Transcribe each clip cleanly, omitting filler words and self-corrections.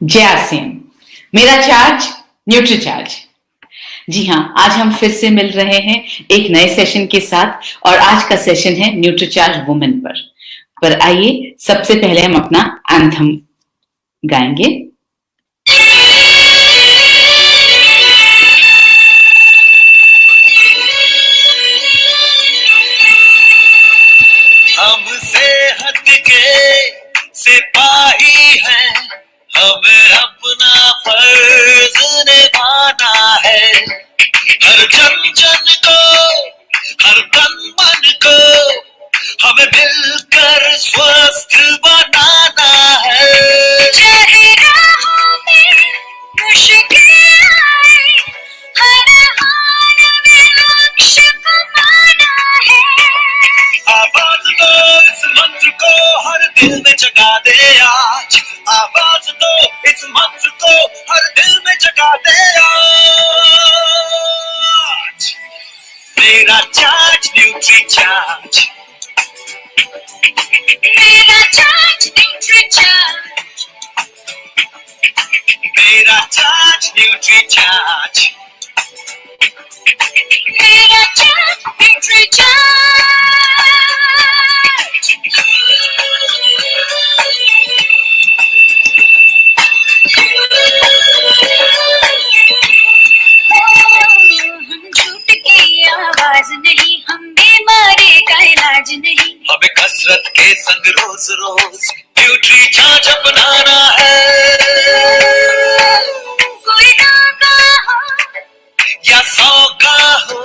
जयासिन, मेरा charge nutri charge. जी हाँ, आज हम फिर से मिल रहे हैं एक नए सेशन के साथ और आज का सेशन है न्यूट्री चार्ज वुमेन पर आइए सबसे पहले हम अपना एंथम गाएंगे। हम सेहत के सिपाही हैं, हमें अपना फर्ज निभाना है। हर जन जन को, हर तन मन को हमें मिलकर स्वस्थ बनाना है। चाहे राहों में मुश्किल आए, हर हाल में लक्ष्य को पाना है। आवाज दो इस मंत्र को हर दिल में जगा दे आज। आवाज दो इस मंत्र को हर दिल में जगा दे आज। मेरा चार्ज न्यूट्री चार्ज, मेरा चार्ज न्यूट्री चार्ज, मेरा चार्ज न्यूट्री चार्ज, मेरा चार्ज न्यूट्री चार्ज। हम झूठ की आवाज नहीं, हम बीमारी का इलाज नहीं। हमें कसरत के संग रोज रोज न्यूट्री चार्ज अपनाना है। कोई नागा हो या 100 का हो,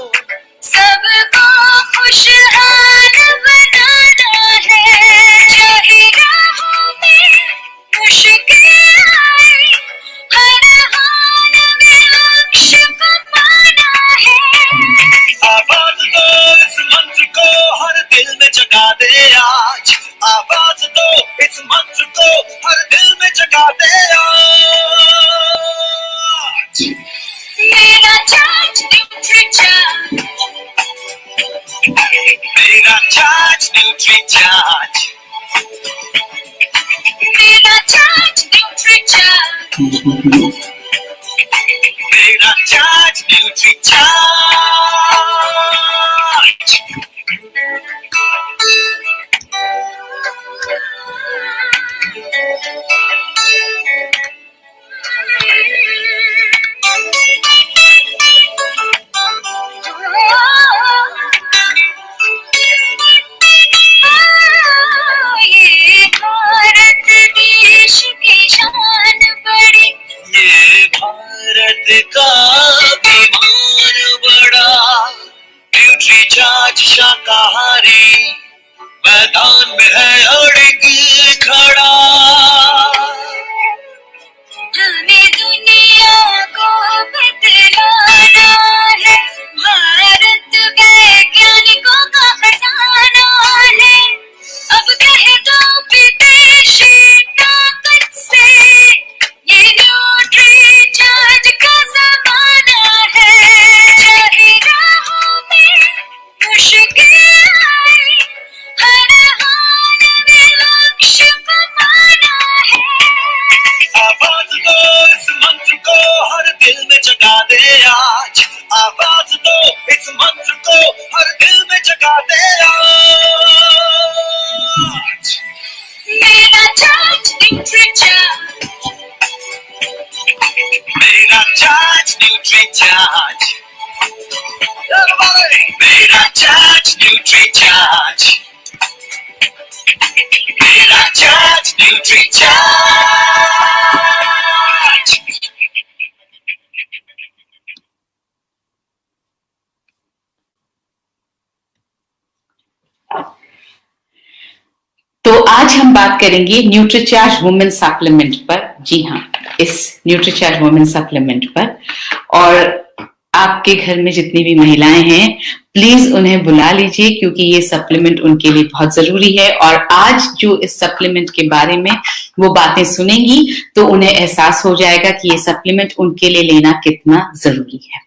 सबको खुशहाल बनाना है। चाहे राहों में मुश्किल आए, हर हाल में लक्ष्य को पाना है। आवाज दो इस मंत्र को हर दिल में जगा दे आज। आवाज दो इस मंत्र को हर दिल में जगा दे आज। मेरा चार्ज न्यूट्री चार्ज, मेरा चार्ज न्यूट्री चार्ज, मेरा चार्ज न्यूट्री चार्ज, मेरा चार्ज न्यूट्री चार्ज। ये भारत देश की शान बड़ी, ये भारत का अभिमान बड़ा। न्यूट्री चार्ज शाकाहारी मैदान में है अड़िग खड़ा। हमें दुनिया को बदलाना है। भारत वैज्ञानिकों का खजाना है। अब कह दो विदेशी ताकत से, ये न्यूट्री चार्ज का जमाना है। चाहे राहों में मुश्किल आए, हर हाल में लक्ष्य को पाना है। आवाज दो इस मंत्र को हर दिल में जगा दे आज। आवाज दो इस मंत्र को हर दिल में जगा दे आज। मेरा चार्ज न्यूट्री चार्ज, मेरा चार्ज न्यूट्री चार्ज, मेरा चार्ज न्यूट्री चार्ज, मेरा चार्ज न्यूट्री चार्ज। तो आज हम बात करेंगे न्यूट्रीचार्ज वुमेन सप्लीमेंट पर। जी हाँ, इस न्यूट्रीचार्ज वुमेन सप्लीमेंट पर। और आपके घर में जितनी भी महिलाएं हैं प्लीज उन्हें बुला लीजिए क्योंकि ये सप्लीमेंट उनके लिए बहुत जरूरी है। और आज जो इस सप्लीमेंट के बारे में वो बातें सुनेंगी तो उन्हें एहसास हो जाएगा कि ये सप्लीमेंट उनके लिए लेना कितना जरूरी है।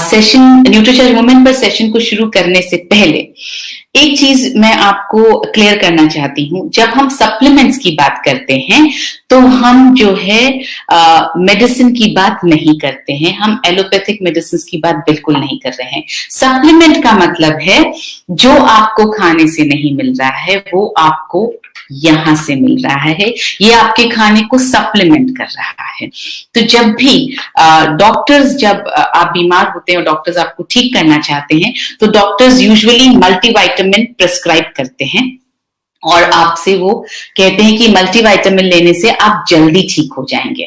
सेशन न्यूट्रीचार्ज वुमेन पर सेशन को शुरू करने से पहले एक चीज मैं आपको क्लियर करना चाहती हूँ। जब हम सप्लीमेंट्स की बात करते हैं तो हम जो है मेडिसिन की बात नहीं करते हैं, हम एलोपैथिक मेडिसिन की बात बिल्कुल नहीं कर रहे हैं। सप्लीमेंट का मतलब है जो आपको खाने से नहीं मिल रहा है वो आपको यहां से मिल रहा है, ये आपके खाने को सप्लीमेंट कर रहा है। तो जब भी डॉक्टर्स, जब आप बीमार होते हैं और डॉक्टर्स आपको ठीक करना चाहते हैं तो डॉक्टर्स यूजुअली मल्टीविटामिन प्रिस्क्राइब करते हैं और आपसे वो कहते हैं कि मल्टीविटामिन लेने से आप जल्दी ठीक हो जाएंगे।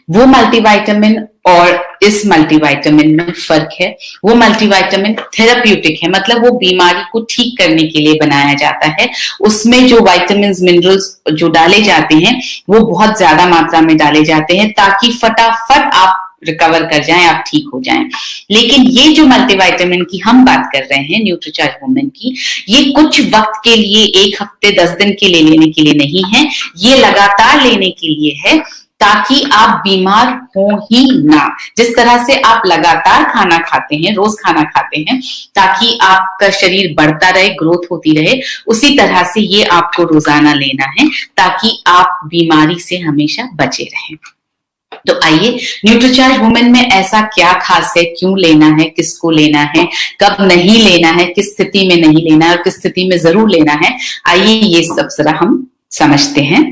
वो मल्टीविटामिन और इस मल्टीविटामिन में फर्क है। वो मल्टीविटामिन थेराप्यूटिक है, मतलब वो बीमारी को ठीक करने के लिए बनाया जाता है। उसमें जो विटामिन मिनरल्स जो डाले जाते हैं वो बहुत ज्यादा मात्रा में डाले जाते हैं ताकि फटाफट आप रिकवर कर जाएं, आप ठीक हो जाएं। लेकिन ये जो मल्टीविटामिन की हम बात कर रहे हैं न्यूट्रीचार्ज वुमेन की, ये कुछ वक्त के लिए, 1 हफ्ते 10 दिन के लिए लेने के लिए नहीं है, ये लगातार लेने के लिए है ताकि आप बीमार हो ही ना। जिस तरह से आप लगातार खाना खाते हैं, रोज खाना खाते हैं ताकि आपका शरीर बढ़ता रहे, ग्रोथ होती रहे, उसी तरह से ये आपको रोजाना लेना है ताकि आप बीमारी से हमेशा बचे रहें। तो आइए, न्यूट्रीचार्ज वुमेन में ऐसा क्या खास है, क्यों लेना है, किसको लेना है, कब नहीं लेना है, किस स्थिति में नहीं लेना है और किस स्थिति में जरूर लेना है, आइए ये सब जरा हम समझते हैं।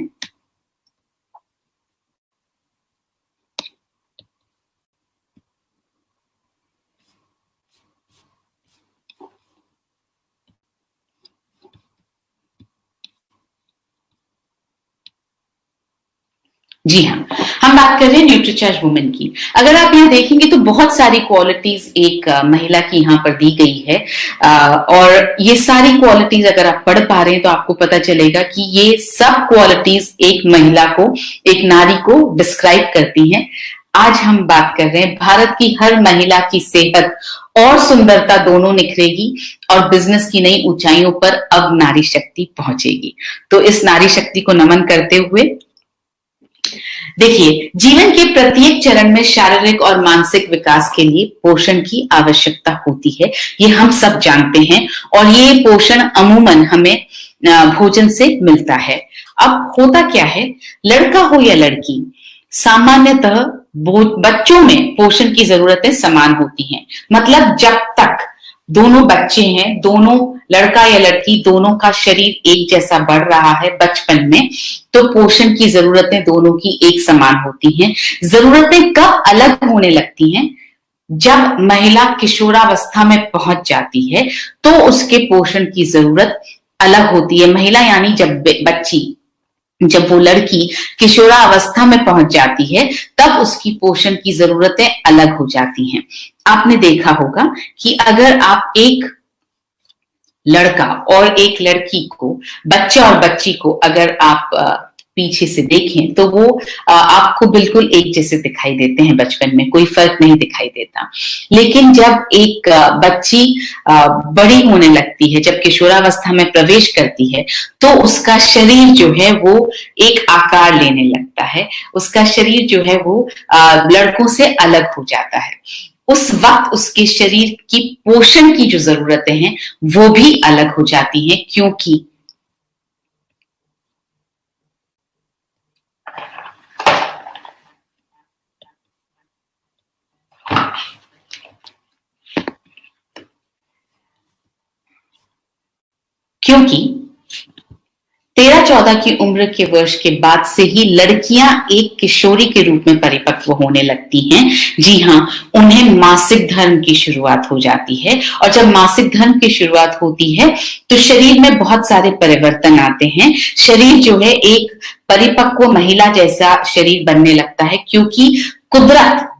जी हाँ, हम बात कर रहे हैं न्यूट्रीचार्ज वुमेन की। अगर आप यहाँ देखेंगे तो बहुत सारी क्वालिटीज एक महिला की यहाँ पर दी गई है और ये सारी क्वालिटीज अगर आप पढ़ पा रहे हैं तो आपको पता चलेगा कि ये सब क्वालिटीज एक महिला को, एक नारी को डिस्क्राइब करती हैं। आज हम बात कर रहे हैं भारत की हर महिला की सेहत और सुंदरता दोनों निखरेगी और बिजनेस की नई ऊंचाइयों पर अब नारी शक्ति पहुंचेगी। तो इस नारी शक्ति को नमन करते हुए देखिए, जीवन के प्रत्येक चरण में शारीरिक और मानसिक विकास के लिए पोषण की आवश्यकता होती है, ये हम सब जानते हैं और ये पोषण अमूमन हमें भोजन से मिलता है। अब होता क्या है, लड़का हो या लड़की, सामान्यतः बच्चों में पोषण की जरूरतें समान होती हैं। मतलब जब तक दोनों बच्चे हैं, दोनों लड़का या लड़की दोनों का शरीर एक जैसा बढ़ रहा है बचपन में, तो पोषण की जरूरतें दोनों की एक समान होती हैं। जरूरतें कब अलग होने लगती हैं, जब महिला किशोरावस्था में पहुंच जाती है तो उसके पोषण की जरूरत अलग होती है। महिला यानी जब बच्ची, जब वो लड़की किशोरावस्था में पहुंच जाती है तब उसकी पोषण की जरूरतें अलग हो जाती हैं। आपने देखा होगा कि अगर आप एक लड़का और एक लड़की को, बच्चा और बच्ची को अगर आप पीछे से देखें तो वो आपको बिल्कुल एक जैसे दिखाई देते हैं, बचपन में कोई फर्क नहीं दिखाई देता। लेकिन जब एक बच्ची बड़ी होने लगती है, जब किशोरावस्था में प्रवेश करती है तो उसका शरीर जो है वो एक आकार लेने लगता है, उसका शरीर जो है वो लड़कों से अलग हो जाता है। उस वक्त उसके शरीर की पोषण की जो जरूरतें हैं वो भी अलग हो जाती हैं, क्योंकि 13-14 की उम्र के वर्ष के बाद से ही लड़कियां एक किशोरी के रूप में परिपक्व होने लगती हैं। जी हाँ, उन्हें मासिक धर्म की शुरुआत हो जाती है और जब मासिक धर्म की शुरुआत होती है तो शरीर में बहुत सारे परिवर्तन आते हैं। शरीर जो है एक परिपक्व महिला जैसा शरीर बनने लगता है, क्योंकि कुदरत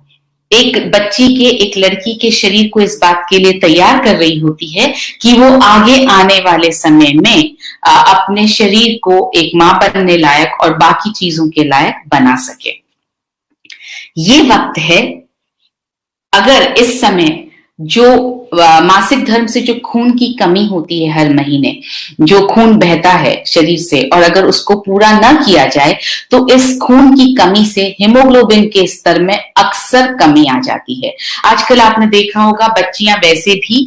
एक बच्ची के, एक लड़की के शरीर को इस बात के लिए तैयार कर रही होती है कि वो आगे आने वाले समय में अपने शरीर को एक मां बनने लायक और बाकी चीजों के लायक बना सके। ये वक्त है, अगर इस समय जो मासिक धर्म से जो खून की कमी होती है हर महीने, जो खून बहता है शरीर से, और अगर उसको पूरा ना किया जाए तो इस खून की कमी से हीमोग्लोबिन के स्तर में अक्सर कमी आ जाती है। आजकल आपने देखा होगा बच्चियां वैसे भी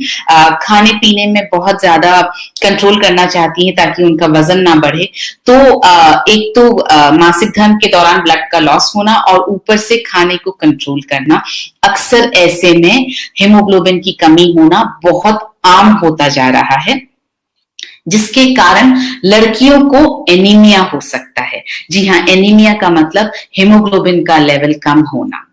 खाने पीने में बहुत ज्यादा कंट्रोल करना चाहती हैं ताकि उनका वजन ना बढ़े। तो एक तो मासिक धर्म के दौरान ब्लड का लॉस होना और ऊपर से खाने को कंट्रोल करना, अक्सर ऐसे में हीमोग्लोबिन की कमी होना बहुत आम होता जा रहा है, जिसके कारण लड़कियों को एनीमिया हो सकता है। जी हाँ, एनीमिया का मतलब हीमोग्लोबिन का लेवल कम होना।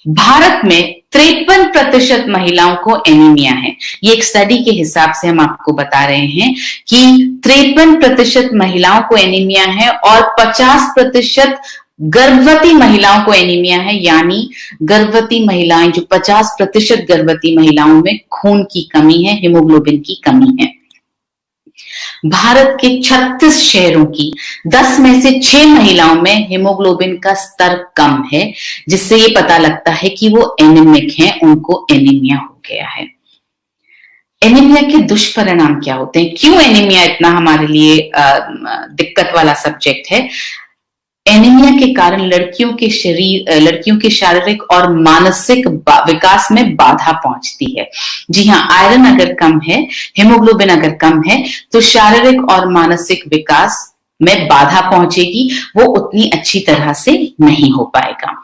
भारत में 53% महिलाओं को एनीमिया है। ये एक स्टडी के हिसाब से हम आपको बता रहे हैं कि 53% महिलाओं को एनीमिया है और 50% गर्भवती महिलाओं को एनीमिया है। यानी गर्भवती महिलाएं, जो 50% गर्भवती महिलाओं में खून की कमी है, हीमोग्लोबिन की कमी है। भारत के 36 शहरों की 10 में से 6 महिलाओं में हीमोग्लोबिन का स्तर कम है, जिससे ये पता लगता है कि वो एनीमिक हैं, उनको एनीमिया हो गया है। एनीमिया के दुष्परिणाम क्या होते हैं? क्यों एनीमिया इतना हमारे लिए दिक्कत वाला सब्जेक्ट है? एनीमिया के कारण लड़कियों के शारीरिक और मानसिक विकास में बाधा पहुंचती है। जी हाँ, आयरन अगर कम है, हीमोग्लोबिन अगर कम है, तो शारीरिक और मानसिक विकास में बाधा पहुंचेगी, वो उतनी अच्छी तरह से नहीं हो पाएगा।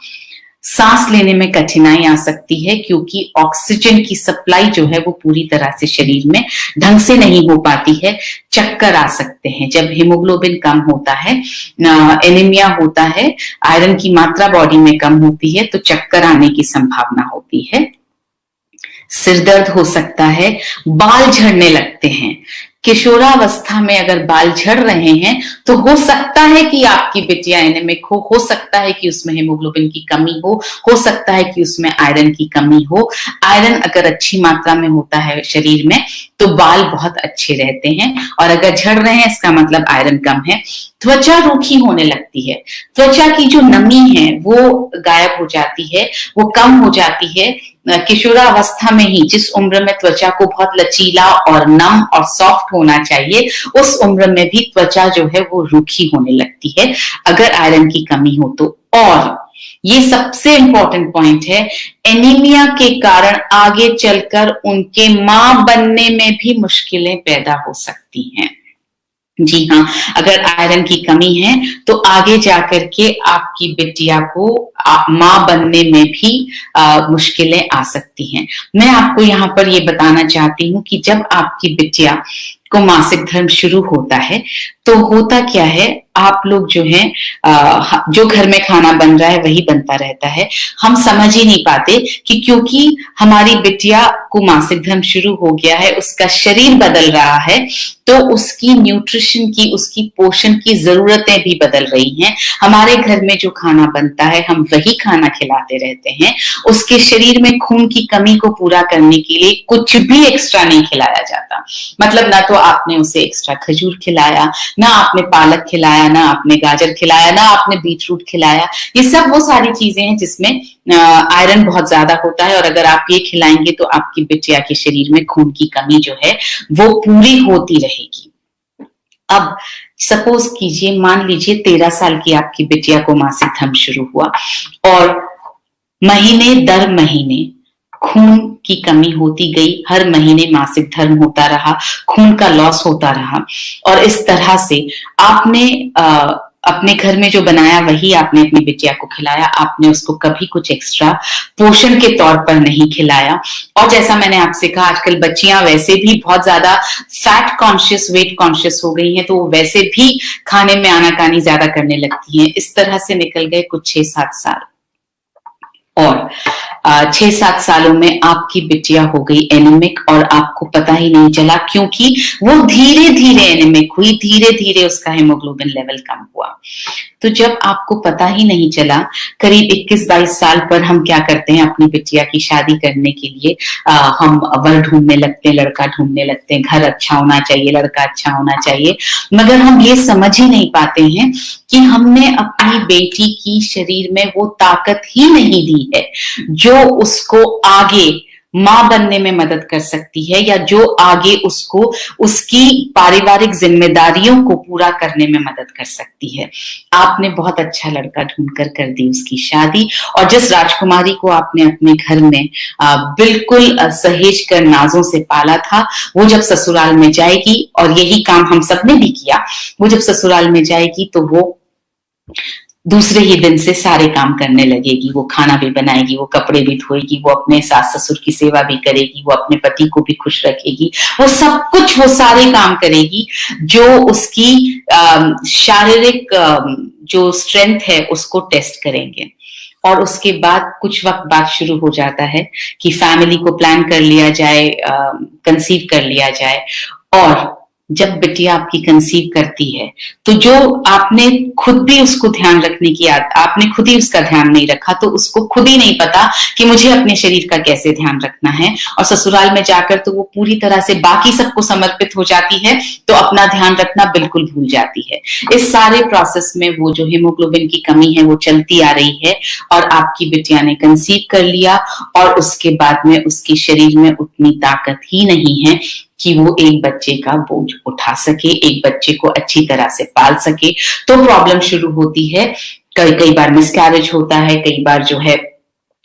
सांस लेने में कठिनाई आ सकती है क्योंकि ऑक्सीजन की सप्लाई जो है वो पूरी तरह से शरीर में ढंग से नहीं हो पाती है। चक्कर आ सकते हैं जब हीमोग्लोबिन कम होता है, एनीमिया होता है, आयरन की मात्रा बॉडी में कम होती है, तो चक्कर आने की संभावना होती है। सिर दर्द हो सकता है, बाल झड़ने लगते हैं। किशोरावस्था में अगर बाल झड़ रहे हैं तो हो सकता है कि आपकी बिटिया एनीमिक हो सकता है कि उसमें हीमोग्लोबिन की कमी हो सकता है कि उसमें आयरन की कमी हो। आयरन अगर अच्छी मात्रा में होता है शरीर में तो बाल बहुत अच्छे रहते हैं, और अगर झड़ रहे हैं इसका मतलब आयरन कम है। त्वचा रूखी होने लगती है, त्वचा की जो नमी है वो गायब हो जाती है, वो कम हो जाती है। किशोरावस्था में ही जिस उम्र में त्वचा को बहुत लचीला और नम और सॉफ्ट होना चाहिए, उस उम्र में भी त्वचा जो है वो रूखी होने लगती है अगर आयरन की कमी हो तो। और ये सबसे इंपॉर्टेंट पॉइंट है, एनीमिया के कारण आगे चलकर उनके मां बनने में भी मुश्किलें पैदा हो सकती हैं। जी हाँ, अगर आयरन की कमी है तो आगे जाकर के आपकी बिटिया को मां बनने में भी मुश्किलें आ सकती हैं। मैं आपको यहाँ पर ये बताना चाहती हूँ कि जब आपकी बिटिया को मासिक धर्म शुरू होता है तो होता क्या है, आप लोग जो हैं जो घर में खाना बन रहा है वही बनता रहता है। हम समझ ही नहीं पाते कि क्योंकि हमारी बिटिया को मासिक धर्म शुरू हो गया है, उसका शरीर बदल रहा है, तो उसकी न्यूट्रिशन की, उसकी पोषण की जरूरतें भी बदल रही हैं। हमारे घर में जो खाना बनता है हम वही खाना खिलाते रहते हैं। उसके शरीर में खून की कमी को पूरा करने के लिए कुछ भी एक्स्ट्रा नहीं खिलाया जाता। मतलब ना तो आपने उसे एक्स्ट्रा खजूर खिलाया, ना आपने पालक खिलाया, ना आपने गाजर खिलाया, ना आपने बीटरूट खिलाया। ये सब वो सारी चीजें हैं जिसमें आयरन बहुत ज्यादा होता है, और अगर आप ये खिलाएंगे तो आपकी बिटिया के शरीर में खून की कमी जो है वो पूरी होती रहेगी। अब सपोज कीजिए, मान लीजिए 13 साल की आपकी बिटिया को मासिक धर्म शुरू हुआ और महीने दर महीने खून की कमी होती गई, हर महीने मासिक धर्म होता रहा, खून का लॉस होता रहा, और इस तरह से आपने अपने घर में जो बनाया वही आपने अपनी बिटिया को खिलाया। आपने उसको कभी कुछ एक्स्ट्रा पोषण के तौर पर नहीं खिलाया। और जैसा मैंने आपसे कहा, आजकल बच्चियां वैसे भी बहुत ज्यादा फैट कॉन्शियस, वेट कॉन्शियस हो गई हैं, तो वो वैसे भी खाने में आनाकानी ज्यादा करने लगती हैं। इस तरह से निकल गए कुछ 6-7 साल, और 6-7 सालों में आपकी बिटिया हो गई एनीमिक और आपको पता ही नहीं चला, क्योंकि वो धीरे धीरे एनीमिक हुई, धीरे धीरे उसका हीमोग्लोबिन लेवल कम हुआ। तो जब आपको पता ही नहीं चला, करीब 21-22 साल पर हम क्या करते हैं, अपनी बिटिया की शादी करने के लिए हम वर ढूंढने लगते हैं, लड़का ढूंढने लगते हैं। घर अच्छा होना चाहिए, लड़का अच्छा होना चाहिए, मगर हम ये समझ ही नहीं पाते हैं कि हमने अपनी बेटी की शरीर में वो ताकत ही नहीं दी है जो उसको आगे माँ बनने में मदद कर सकती है, या जो आगे उसको उसकी पारिवारिक जिम्मेदारियों को पूरा करने में मदद कर सकती है। आपने बहुत अच्छा लड़का ढूंढकर कर दी उसकी शादी, और जिस राजकुमारी को आपने अपने घर में बिल्कुल सहेज कर नाजों से पाला था, वो जब ससुराल में जाएगी, और यही काम हम सबने भी किया, वो जब ससुराल में जाएगी तो वो दूसरे ही दिन से सारे काम करने लगेगी। वो खाना भी बनाएगी, वो कपड़े भी धोएगी, वो अपने सास ससुर की सेवा भी करेगी, वो अपने पति को भी खुश रखेगी, वो सब कुछ, वो सारे काम करेगी जो उसकी शारीरिक जो स्ट्रेंथ है उसको टेस्ट करेंगे। और उसके बाद कुछ वक्त बाद शुरू हो जाता है कि फैमिली को प्लान कर लिया जाए, कंसीव कर लिया जाए। और जब बिटिया आपकी कंसीव करती है तो जो आपने खुद भी उसको ध्यान रखने की आपने खुद ही उसका ध्यान नहीं रखा, तो उसको खुद ही नहीं पता कि मुझे अपने शरीर का कैसे ध्यान रखना है। और ससुराल में जाकर तो वो पूरी तरह से बाकी सबको समर्पित हो जाती है, तो अपना ध्यान रखना बिल्कुल भूल जाती है। इस सारे प्रोसेस में वो जो हीमोग्लोबिन की कमी है वो चलती आ रही है, और आपकी बिटिया ने कंसीव कर लिया, और उसके बाद में उसके शरीर में उतनी ताकत ही नहीं है कि वो एक बच्चे का बोझ उठा सके, एक बच्चे को अच्छी तरह से पाल सके। तो प्रॉब्लम शुरू होती है। कई बार मिसकैरेज होता है, कई बार जो है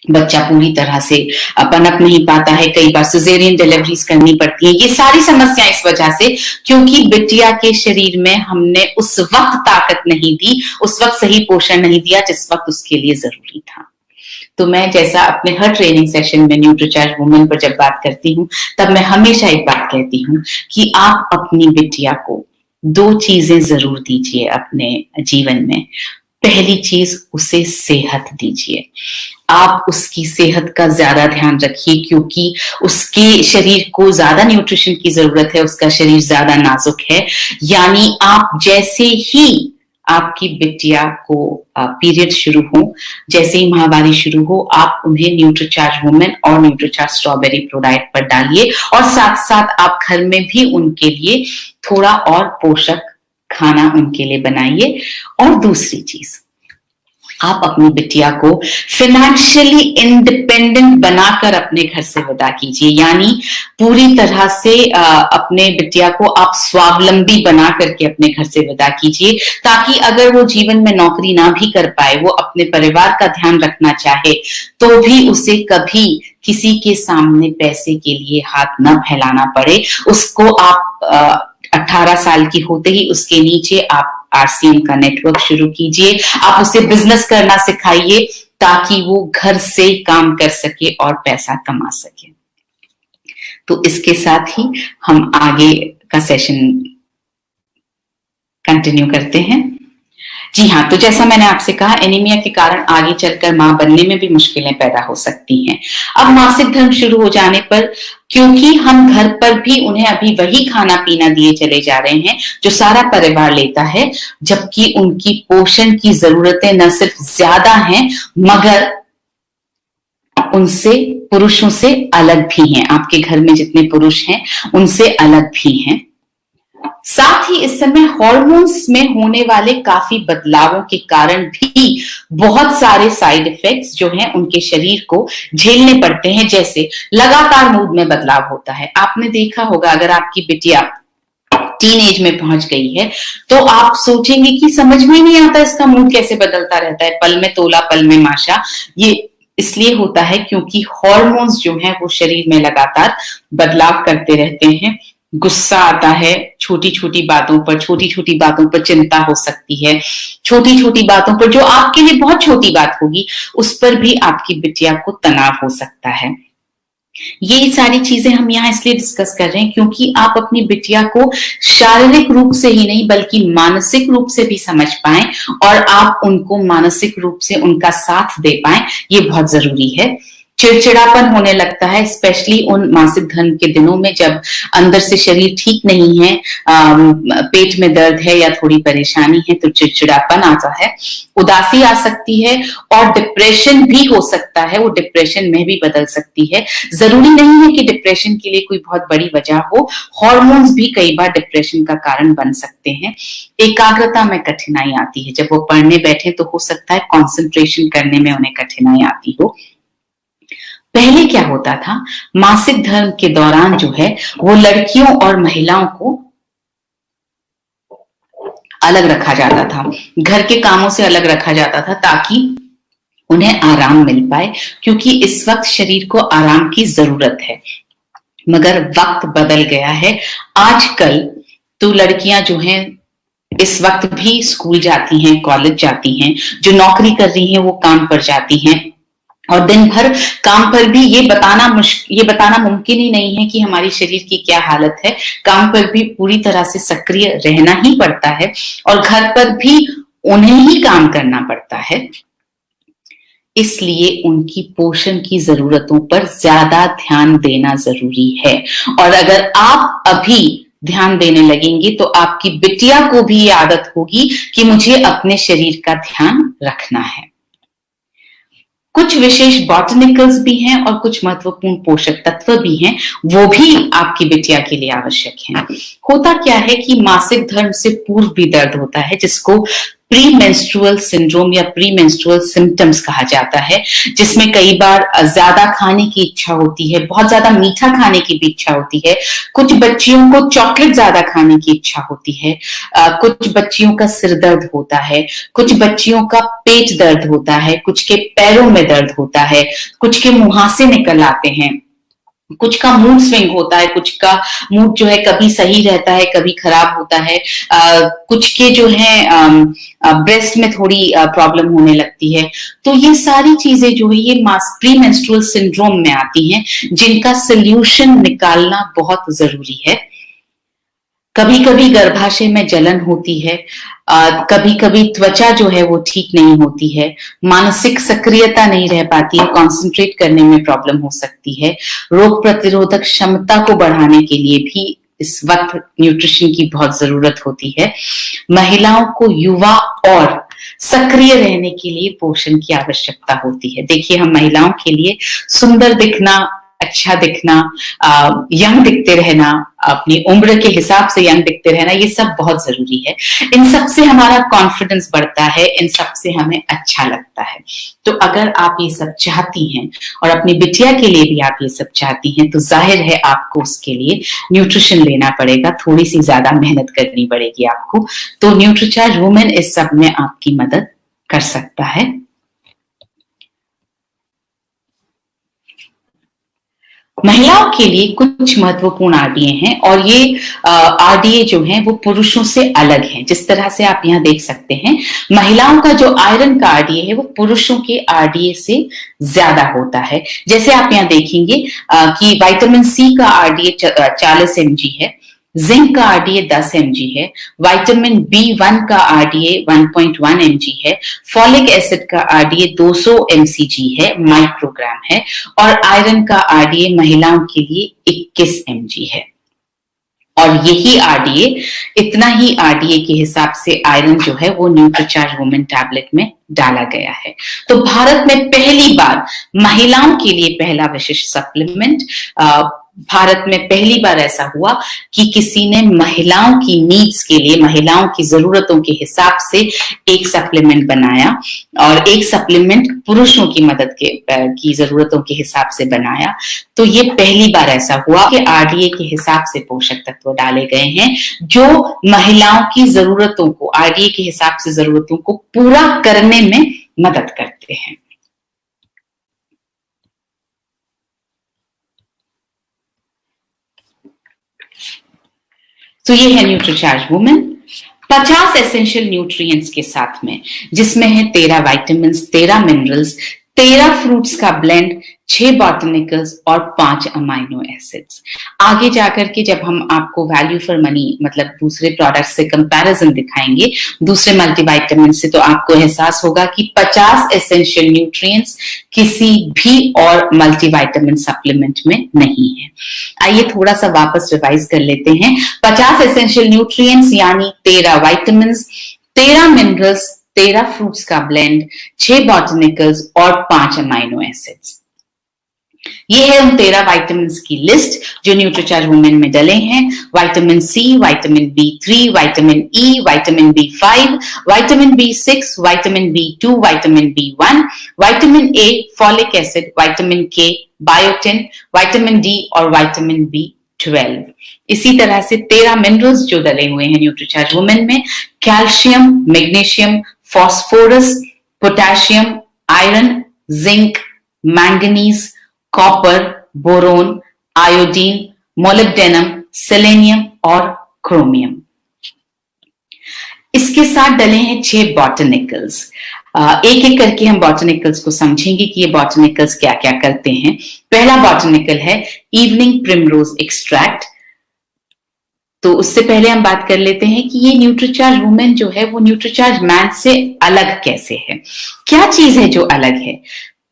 बच्चा पूरी तरह से पनप नहीं पाता है, कई बार सिजेरियन डिलीवरीज करनी पड़ती है। ये सारी समस्या इस वजह से, क्योंकि बिटिया के शरीर में हमने उस वक्त ताकत नहीं दी, उस वक्त सही पोषण नहीं दिया जिस वक्त उसके लिए जरूरी था। तो मैं जैसा अपने हर ट्रेनिंग सेशन में न्यूट्रीचार्ज वुमेन पर जब बात करती हूँ, तब मैं हमेशा एक बात कहती हूँ कि आप अपनी बिटिया को 2 चीजें जरूर दीजिए अपने जीवन में। पहली चीज, उसे सेहत दीजिए। आप उसकी सेहत का ज्यादा ध्यान रखिए, क्योंकि उसके शरीर को ज्यादा न्यूट्रिशन की जरूरत है, उसका शरीर ज्यादा नाजुक है। यानी आप जैसे ही आपकी बिटिया को पीरियड शुरू हो, जैसे ही माहवारी शुरू हो, आप उन्हें न्यूट्रीचार्ज वुमेन और न्यूट्रीचार्ज स्ट्रॉबेरी प्रो डाइट पर डालिए, और साथ साथ आप घर में भी उनके लिए थोड़ा और पोषक खाना उनके लिए बनाइए। और दूसरी चीज, आप अपनी बिटिया को फिनेंशियली इंडिपेंडेंट बनाकर अपने घर से विदा कीजिए। यानी पूरी तरह से अपने बिटिया को आप स्वावलंबी बना करके अपने घर से विदा कीजिए, ताकि अगर वो जीवन में नौकरी ना भी कर पाए, वो अपने परिवार का ध्यान रखना चाहे, तो भी उसे कभी किसी के सामने पैसे के लिए हाथ न फैलाना पड़े। उसको आप 18 साल की होते ही उसके नीचे आप आरसीएम का नेटवर्क शुरू कीजिए, आप उसे बिजनेस करना सिखाइए, ताकि वो घर से काम कर सके और पैसा कमा सके। तो इसके साथ ही हम आगे का सेशन कंटिन्यू करते हैं। जी हाँ, तो जैसा मैंने आपसे कहा, एनीमिया के कारण आगे चलकर मां बनने में भी मुश्किलें पैदा हो सकती हैं। अब मासिक धर्म शुरू हो जाने पर, क्योंकि हम घर पर भी उन्हें अभी वही खाना पीना दिए चले जा रहे हैं जो सारा परिवार लेता है, जबकि उनकी पोषण की जरूरतें न सिर्फ ज्यादा हैं, मगर उनसे पुरुषों से अलग भी हैं। आपके घर में जितने पुरुष हैं उनसे अलग भी हैं। साथ ही इस समय हार्मोन्स में होने वाले काफी बदलावों के कारण भी बहुत सारे साइड इफेक्ट्स जो हैं उनके शरीर को झेलने पड़ते हैं। जैसे लगातार मूड में बदलाव होता है। आपने देखा होगा, अगर आपकी बिटिया टीन एज में पहुंच गई है तो आप सोचेंगे कि समझ में नहीं आता इसका मूड कैसे बदलता रहता है, पल में तोला पल में माशा। ये इसलिए होता है क्योंकि हार्मोन्स जो हैं वो शरीर में लगातार बदलाव करते रहते हैं। गुस्सा आता है छोटी छोटी बातों पर चिंता हो सकती है, छोटी छोटी बातों पर जो आपके लिए बहुत छोटी बात होगी उस पर भी आपकी बिटिया को तनाव हो सकता है। ये सारी चीजें हम यहाँ इसलिए डिस्कस कर रहे हैं क्योंकि आप अपनी बिटिया को शारीरिक रूप से ही नहीं बल्कि मानसिक रूप से भी समझ पाएं और आप उनको मानसिक रूप से उनका साथ दे पाएं, ये बहुत जरूरी है। चिड़चिड़ापन होने लगता है, स्पेशली उन मासिक धर्म के दिनों में जब अंदर से शरीर ठीक नहीं है, पेट में दर्द है या थोड़ी परेशानी है तो चिड़चिड़ापन आता है, उदासी आ सकती है और डिप्रेशन भी हो सकता है। वो डिप्रेशन में भी बदल सकती है। जरूरी नहीं है कि डिप्रेशन के लिए कोई बहुत बड़ी वजह हो, हार्मोन्स भी कई बार डिप्रेशन का कारण बन सकते हैं। एकाग्रता में कठिनाई आती है, जब वो पढ़ने बैठे तो हो सकता है कंसंट्रेशन करने में उन्हें कठिनाई आती हो। पहले क्या होता था, मासिक धर्म के दौरान जो है वो लड़कियों और महिलाओं को अलग रखा जाता था, घर के कामों से अलग रखा जाता था ताकि उन्हें आराम मिल पाए, क्योंकि इस वक्त शरीर को आराम की जरूरत है। मगर वक्त बदल गया है। आजकल तो लड़कियां जो हैं इस वक्त भी स्कूल जाती हैं, कॉलेज जाती हैं, जो नौकरी कर रही हैं वो काम पर जाती हैं, और दिन भर काम पर भी ये बताना मुमकिन ही नहीं है कि हमारी शरीर की क्या हालत है। काम पर भी पूरी तरह से सक्रिय रहना ही पड़ता है और घर पर भी उन्हें ही काम करना पड़ता है। इसलिए उनकी पोषण की जरूरतों पर ज्यादा ध्यान देना जरूरी है। और अगर आप अभी ध्यान देने लगेंगे तो आपकी बिटिया को भी ये आदत होगी कि मुझे अपने शरीर का ध्यान रखना है। कुछ विशेष बॉटनिकल्स भी हैं और कुछ महत्वपूर्ण पोषक तत्व भी हैं, वो भी आपकी बिटिया के लिए आवश्यक हैं। होता क्या है कि मासिक धर्म से पूर्व भी दर्द होता है, जिसको प्री मेंस्ट्रुअल सिंड्रोम या प्री मेंस्ट्रुअल सिम्टम्स कहा जाता है, जिसमें कई बार ज्यादा खाने की इच्छा होती है, बहुत ज्यादा मीठा खाने की भी इच्छा होती है, कुछ बच्चियों को चॉकलेट ज्यादा खाने की इच्छा होती है, कुछ बच्चियों का सिर दर्द होता है, कुछ बच्चियों का पेट दर्द होता है, कुछ के पैरों में दर्द होता है, कुछ के मुहासे निकल आते हैं, कुछ का मूड स्विंग होता है, कुछ का मूड जो है कभी सही रहता है कभी खराब होता है, कुछ के जो है ब्रेस्ट में थोड़ी प्रॉब्लम होने लगती है। तो ये सारी चीजें जो है ये प्री मेंस्ट्रुअल सिंड्रोम में आती हैं, जिनका सोल्यूशन निकालना बहुत जरूरी है। कभी कभी गर्भाशय में जलन होती है, कभी कभी त्वचा जो है वो ठीक नहीं होती है, मानसिक सक्रियता नहीं रह पाती है, कंसंट्रेट करने में प्रॉब्लम हो सकती है। रोग प्रतिरोधक क्षमता को बढ़ाने के लिए भी इस वक्त न्यूट्रिशन की बहुत जरूरत होती है। महिलाओं को युवा और सक्रिय रहने के लिए पोषण की आवश्यकता होती है। देखिए, हम महिलाओं के लिए सुंदर दिखना, अच्छा दिखना, यंग दिखते रहना, अपनी उम्र के हिसाब से यंग दिखते रहना, ये सब बहुत जरूरी है। इन सब से हमारा कॉन्फिडेंस बढ़ता है, इन सब से हमें अच्छा लगता है। तो अगर आप ये सब चाहती हैं और अपनी बिटिया के लिए भी आप ये सब चाहती हैं, तो जाहिर है आपको उसके लिए न्यूट्रिशन लेना पड़ेगा, थोड़ी सी ज्यादा मेहनत करनी पड़ेगी आपको। तो न्यूट्रीचार्ज वुमेन इस सब में आपकी मदद कर सकता है। महिलाओं के लिए कुछ महत्वपूर्ण आरडीए हैं और ये आरडीए जो हैं वो पुरुषों से अलग हैं। जिस तरह से आप यहाँ देख सकते हैं, महिलाओं का जो आयरन का आरडीए है वो पुरुषों के आरडीए से ज्यादा होता है। जैसे आप यहाँ देखेंगे कि विटामिन सी का आरडीए 40 mg है, जिंक का आरडीए 10 mg है, विटामिन B1 का आरडीए 1.1 mg है, फॉलिक एसिड का आरडीए 200 mcg है, माइक्रोग्राम है, और आयरन का आरडीए महिलाओं के लिए 21 mg है। और यही आरडीए, इतना ही आरडीए के हिसाब से आयरन जो है वो न्यूट्रीचार्ज वुमेन टैबलेट में डाला गया है। तो भारत में पहली बार महिलाओं के लिए पहला विशिष्ट सप्लीमेंट, भारत में पहली बार ऐसा हुआ कि किसी ने महिलाओं की नीड्स के लिए, महिलाओं की जरूरतों के हिसाब से एक सप्लीमेंट बनाया, और एक सप्लीमेंट पुरुषों की मदद की जरूरतों के हिसाब से बनाया। तो ये पहली बार ऐसा हुआ कि आरडीए के हिसाब से पोषक तत्व डाले गए हैं जो महिलाओं की जरूरतों को, आरडीए के हिसाब से जरूरतों को पूरा करने में मदद करते हैं। तो ये है न्यूट्रीचार्ज वुमेन 50 एसेंशियल न्यूट्रिएंट्स के साथ में, जिसमें है 13 विटामिन्स, 13 मिनरल्स, 13 फ्रूट्स का ब्लेंड, 6 बॉटनिकल्स और 5 अमाइनो एसिड्स। आगे जाकर के जब हम आपको वैल्यू फॉर मनी, मतलब दूसरे प्रोडक्ट से कंपैरिजन दिखाएंगे, दूसरे मल्टीविटामिन से, तो आपको एहसास होगा कि 50 एसेंशियल न्यूट्रिएंट्स किसी भी और मल्टीविटामिन सप्लीमेंट में नहीं है। आइए थोड़ा सा वापस रिवाइज कर लेते हैं। 50 एसेंशियल न्यूट्रिएंट्स यानी 13 विटामिन्स, 13 मिनरल्स, 13 फ्रूट्स का ब्लेंड, 6 बॉटनिकल्स और 5 अमाइनो एसिड्स। ये है उन 13 विटामिन की लिस्ट जो न्यूट्रीचार्ज वुमेन में डले हैं। Vitamin C, vitamin B3, vitamin E, vitamin B5, vitamin B6, vitamin B2, vitamin B1, vitamin A, folic acid, vitamin K, biotin, vitamin D और विटामिन B12। इसी तरह से 13 मिनरल्स जो डले हुए हैं न्यूट्रीचार्ज वुमेन में, calcium, magnesium, phosphorus, potassium, iron, zinc, manganese, copper, boron, iodine, molybdenum, selenium और क्रोमियम। इसके साथ डले हैं 6 बॉटनिकल्स। एक एक करके हम बॉटनिकल्स को समझेंगे कि ये बॉटनिकल्स क्या क्या करते हैं। पहला बॉटनिकल है इवनिंग प्रिमरोज एक्सट्रैक्ट। तो उससे पहले हम बात कर लेते हैं कि ये न्यूट्रीचार्ज वुमेन जो है वो न्यूट्रीचार्ज मैन से अलग कैसे है, क्या चीज है जो अलग है।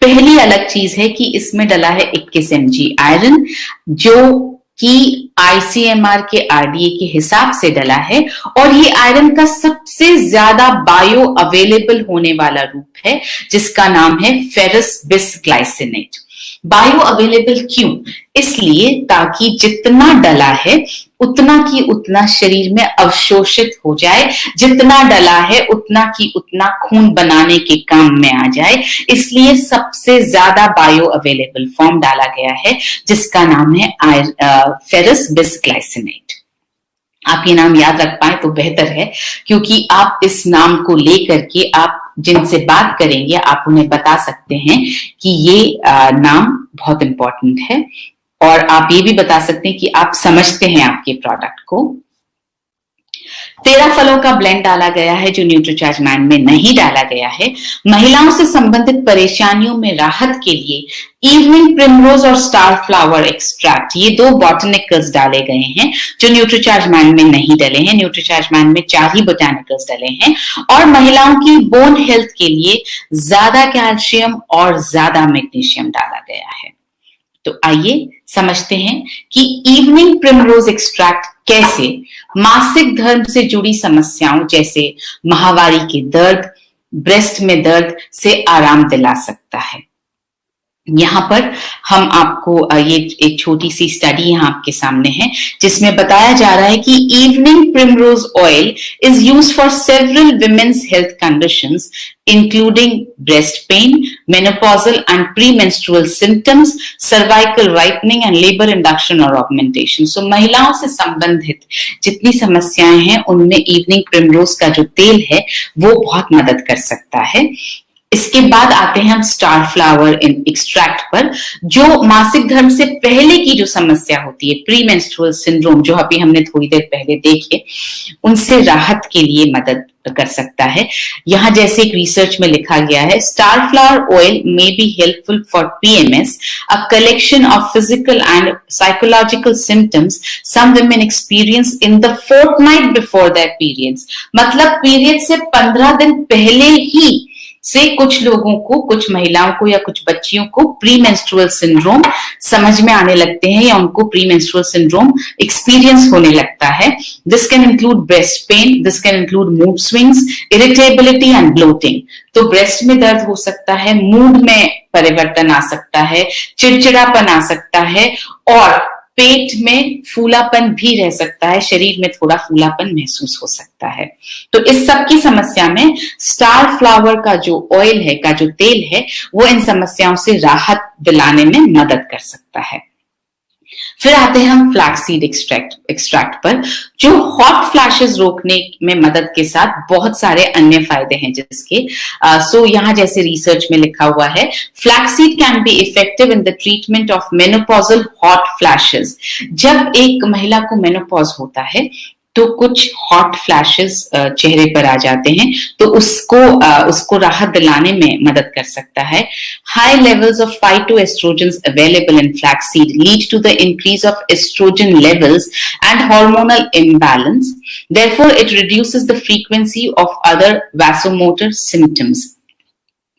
पहली अलग चीज है कि इसमें डला है 21 mg आयरन, जो कि ICMR के RDA के हिसाब से डला है, और ये आयरन का सबसे ज्यादा बायो अवेलेबल होने वाला रूप है जिसका नाम है फेरस बिसग्लाइसिनेट। बायो अवेलेबल क्यों? इसलिए ताकि जितना डला है उतना की उतना शरीर में अवशोषित हो जाए, जितना डला है उतना की उतना खून बनाने के काम में आ जाए। इसलिए सबसे ज्यादा बायो अवेलेबल फॉर्म डाला गया है जिसका नाम है फेरस बिसग्लाइसिनेट। आप ये नाम याद रख पाए तो बेहतर है, क्योंकि आप इस नाम को लेकर के आप जिनसे बात करेंगे आप उन्हें बता सकते हैं कि ये नाम बहुत इंपॉर्टेंट है, और आप ये भी बता सकते हैं कि आप समझते हैं आपके प्रोडक्ट को। 13 फलों का ब्लेंड डाला गया है जो न्यूट्रीचार्ज मैन में नहीं डाला गया है। महिलाओं से संबंधित परेशानियों में राहत के लिए इवनिंग प्रिमरोज और स्टार फ्लावर एक्सट्रैक्ट, ये 2 बॉटनिकल्स डाले गए हैं जो न्यूट्रीचार्ज मैन में नहीं डले हैं। न्यूट्रीचार्ज मैन में 4 ही बोटानिकल्स डले हैं, और महिलाओं की बोन हेल्थ के लिए ज्यादा कैल्शियम और ज्यादा मैग्नीशियम डाला गया है। तो आइए समझते हैं कि इवनिंग प्रिमरोज एक्सट्रैक्ट कैसे मासिक धर्म से जुड़ी समस्याओं जैसे माहवारी के दर्द, ब्रेस्ट में दर्द से आराम दिला सकता है। यहाँ पर हम आपको ये एक छोटी सी स्टडी यहाँ आपके सामने है जिसमें बताया जा रहा है कि evening primrose oil is used for several women's health conditions including breast pain, menopausal and premenstrual symptoms, cervical whitening and labor induction or augmentation. So महिलाओं से संबंधित जितनी समस्याएं हैं उनमें इवनिंग प्रिमरोज का जो तेल है वो बहुत मदद कर सकता है। इसके बाद आते हैं हम स्टार फ्लावर एक्सट्रैक्ट पर, जो मासिक धर्म से पहले की जो समस्या होती है, प्रीमेंस्ट्रुअल सिंड्रोम, जो अभी हमने थोड़ी देर पहले देखे, उनसे राहत के लिए मदद कर सकता है। यहाँ जैसे एक रिसर्च में लिखा गया है, star flower oil may be helpful for PMS, a collection of physical and psychological symptoms some women experience in the fortnight before their periods. मतलब पीरियड से 15 दिन पहले ही से कुछ लोगों को, कुछ महिलाओं को या कुछ बच्चियों को प्रीमेंस्ट्रुअल सिंड्रोम समझ में आने लगते हैं या उनको प्रीमेंस्ट्रुअल सिंड्रोम एक्सपीरियंस होने लगता है। This can include breast pain, this can include mood swings, irritability and bloating. तो ब्रेस्ट में दर्द हो सकता है, मूड में परिवर्तन आ सकता है, चिड़चिड़ापन आ सकता है, और पेट में फूलापन भी रह सकता है, शरीर में थोड़ा फूलापन महसूस हो सकता है। तो इस सब की समस्या में स्टार फ्लावर का जो ऑयल है, का जो तेल है, वो इन समस्याओं से राहत दिलाने में मदद कर सकता है। फिर आते हैं हम फ्लैक्सीड एक्सट्रैक्ट पर, जो हॉट फ्लैशेस रोकने में मदद के साथ बहुत सारे अन्य फायदे हैं जिसके सो यहाँ जैसे रिसर्च में लिखा हुआ है, flaxseed can be effective in the treatment of menopausal hot flashes. जब एक महिला को मेनोपॉज होता है तो कुछ हॉट फ्लैशेस चेहरे पर आ जाते हैं, तो उसको राहत दिलाने में मदद कर सकता है। High levels of phytoestrogens available in flaxseed lead to the increase of estrogen levels and hormonal imbalance, therefore it reduces the frequency of other vasomotor symptoms.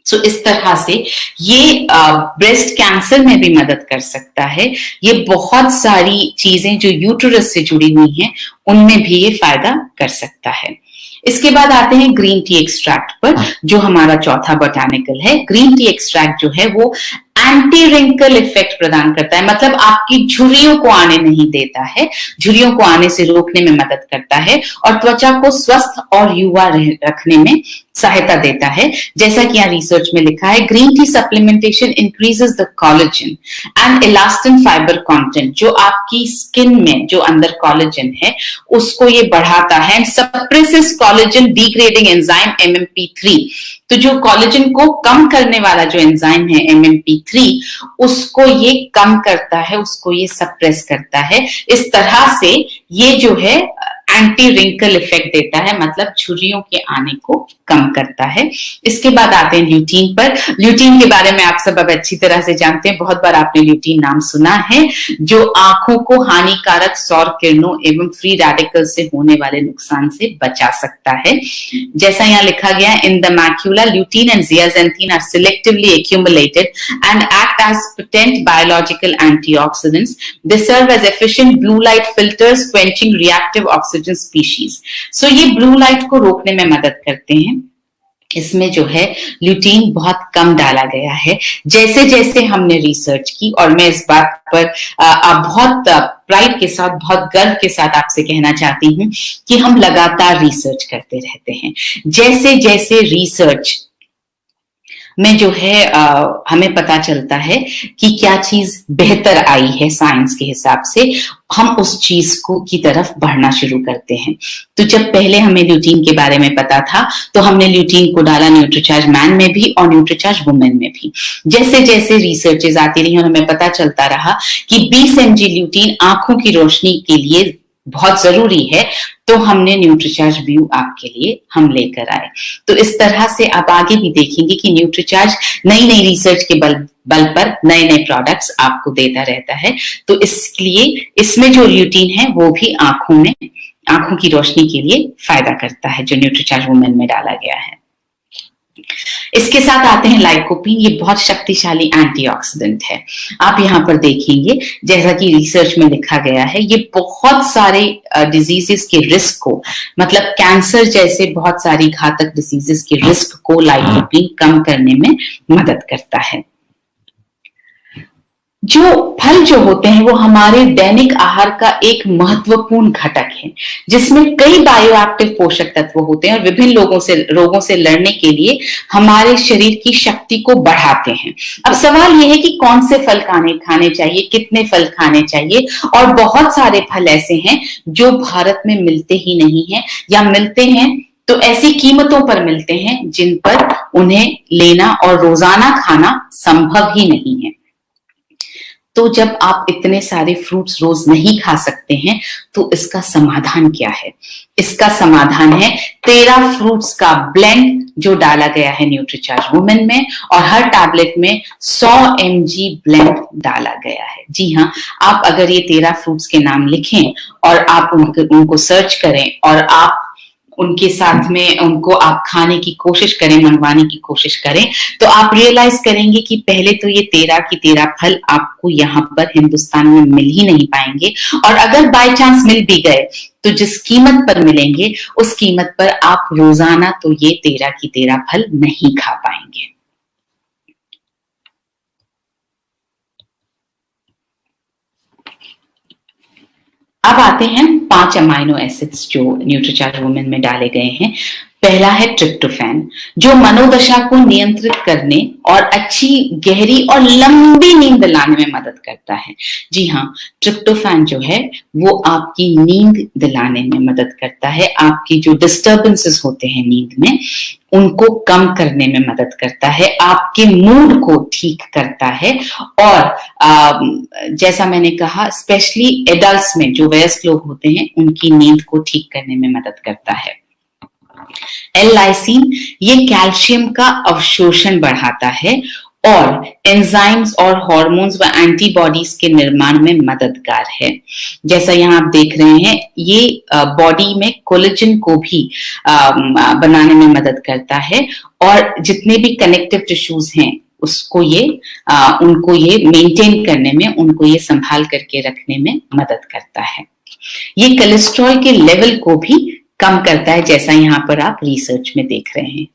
So इस तरह से ये ब्रेस्ट कैंसर में भी मदद कर सकता है। ये बहुत सारी चीजें जो यूटेरस से जुड़ी हुई हैं उनमें भी ये फायदा कर सकता है। इसके बाद आते हैं ग्रीन टी एक्सट्रैक्ट पर, जो हमारा चौथा बोटानिकल है। ग्रीन टी एक्सट्रैक्ट जो है वो एंटी रिंकल इफेक्ट प्रदान करता है, मतलब आपकी झुर्रियों को आने नहीं देता है, झुर्रियों को आने से रोकने में मदद करता है और त्वचा को स्वस्थ और युवा रखने में सहायता देता है। जैसा कि यहाँ रिसर्च में लिखा है, green T supplementation increases the collagen and elastin fibre content, जो आपकी स्किन में जो अंदर कोलेजन है उसको ये बढ़ाता है, and suppresses collagen degrading enzyme MMP3। तो जो कोलेजन को कम करने वाला जो एंजाइम है MMP3, उसको ये कम करता है, उसको ये सप्रेस करता है। इस तरह से ये जो है एंटी रिंकल इफेक्ट देता है, मतलब झुर्रियों के आने को कम करता है। इसके बाद आते हैं ल्यूटीन पर। ल्यूटीन के बारे में आप सब अब अच्छी तरह से जानते हैं, बहुत बार आपने ल्यूटीन नाम सुना है, जो आंखों को हानिकारक सौर किरणों एवं फ्री रेडिकल से होने वाले नुकसान से बचा सकता है। जैसा यहाँ लिखा गया है, in the macula lutein and zeaxanthin are selectively accumulated and act as potent biological antioxidants. They serve as efficient blue light filters, quenching reactive oxygen species. So ये blue light को रोकने में मदद करते हैं। इसमें जो है ल्यूटीन बहुत कम डाला गया है। जैसे जैसे हमने रिसर्च की, और मैं इस बात पर बहुत प्राइड के साथ, बहुत गर्व के साथ आपसे कहना चाहती हूँ कि हम लगातार रिसर्च करते रहते हैं। जैसे जैसे रिसर्च में जो है हमें पता चलता है कि क्या चीज बेहतर आई है साइंस के हिसाब से, हम उस चीज को की तरफ बढ़ना शुरू करते हैं। तो जब पहले हमें ल्यूटीन के बारे में पता था तो हमने ल्यूटीन को डाला न्यूट्रीचार्ज मैन में भी और न्यूट्रीचार्ज वुमेन में भी। जैसे जैसे रिसर्चेज आती रही और हमें पता चलता रहा कि 20 mg ल्यूटीन आंखों की रोशनी के लिए बहुत जरूरी है, तो हमने न्यूट्रीचार्ज व्यू आपके लिए हम लेकर आए। तो इस तरह से आप आगे भी देखेंगे कि न्यूट्रीचार्ज नई नई रिसर्च के बल पर नए नए प्रोडक्ट्स आपको देता रहता है। तो इसलिए इसमें जो ल्यूटीन है वो भी आंखों की रोशनी के लिए फायदा करता है, जो न्यूट्रीचार्ज वुमेन में डाला गया है। इसके साथ आते हैं लाइकोपीन। ये बहुत शक्तिशाली एंटीऑक्सीडेंट है। आप यहाँ पर देखेंगे, जैसा कि रिसर्च में लिखा गया है, ये बहुत सारे डिजीजेस के रिस्क को, मतलब कैंसर जैसे बहुत सारी घातक डिजीजेस के रिस्क को लाइकोपीन कम करने में मदद करता है। जो फल जो होते हैं वो हमारे दैनिक आहार का एक महत्वपूर्ण घटक है, जिसमें कई बायोएक्टिव पोषक तत्व होते हैं और विभिन्न रोगों से लड़ने के लिए हमारे शरीर की शक्ति को बढ़ाते हैं। अब सवाल ये है कि कौन से फल खाने चाहिए, कितने फल खाने चाहिए, और बहुत सारे फल ऐसे हैं जो भारत में मिलते ही नहीं है, या मिलते हैं तो ऐसी कीमतों पर मिलते हैं जिन पर उन्हें लेना और रोजाना खाना संभव ही नहीं है। तो जब आप इतने सारे फ्रूट्स रोज नहीं खा सकते हैं तो इसका समाधान क्या है? इसका समाधान है 13 फ्रूट्स का ब्लेंड जो डाला गया है न्यूट्रीचार्ज वुमेन में, और हर टैबलेट में 100 mg ब्लेंड डाला गया है। जी हाँ, आप अगर ये 13 फ्रूट्स के नाम लिखें और आप उनको सर्च करें और आप उनके साथ में उनको आप खाने की कोशिश करें, मंगवाने की कोशिश करें, तो आप रियलाइज करेंगे कि पहले तो ये 13 की 13 फल आपको यहाँ पर हिंदुस्तान में मिल ही नहीं पाएंगे, और अगर बाय चांस मिल भी गए तो जिस कीमत पर मिलेंगे उस कीमत पर आप रोजाना तो ये 13 की 13 फल नहीं खा पाएंगे। अब आते हैं 5 अमाइनो एसिड्स जो न्यूट्रीचार्ज वुमेन में डाले गए हैं। पहला है ट्रिप्टोफैन, जो मनोदशा को नियंत्रित करने और अच्छी गहरी और लंबी नींद लाने में मदद करता है। जी हाँ, ट्रिप्टोफैन जो है वो आपकी नींद दिलाने में मदद करता है। आपकी जो डिस्टर्बेंसेस होते हैं नींद में उनको कम करने में मदद करता है, आपके मूड को ठीक करता है, और जैसा मैंने कहा स्पेशली एडल्ट्स में जो वयस्क लोग होते हैं उनकी नींद को ठीक करने में मदद करता है। L-लाइसिन ये कैल्शियम का अवशोषण बढ़ाता है और एंजाइम्स और हार्मोन्स व एंटीबॉडीज के निर्माण में मददगार है। जैसा यहाँ आप देख रहे हैं, ये बॉडी में कोलेजन को भी बनाने में मदद करता है, और जितने भी कनेक्टिव टिश्यूज हैं उसको उनको ये मेंटेन करने में, उनको ये संभाल करके रखने में मदद करता है। ये कोलेस्ट्रॉल के लेवल को भी कम करता है, जैसा यहाँ पर आप रिसर्च में देख रहे हैं।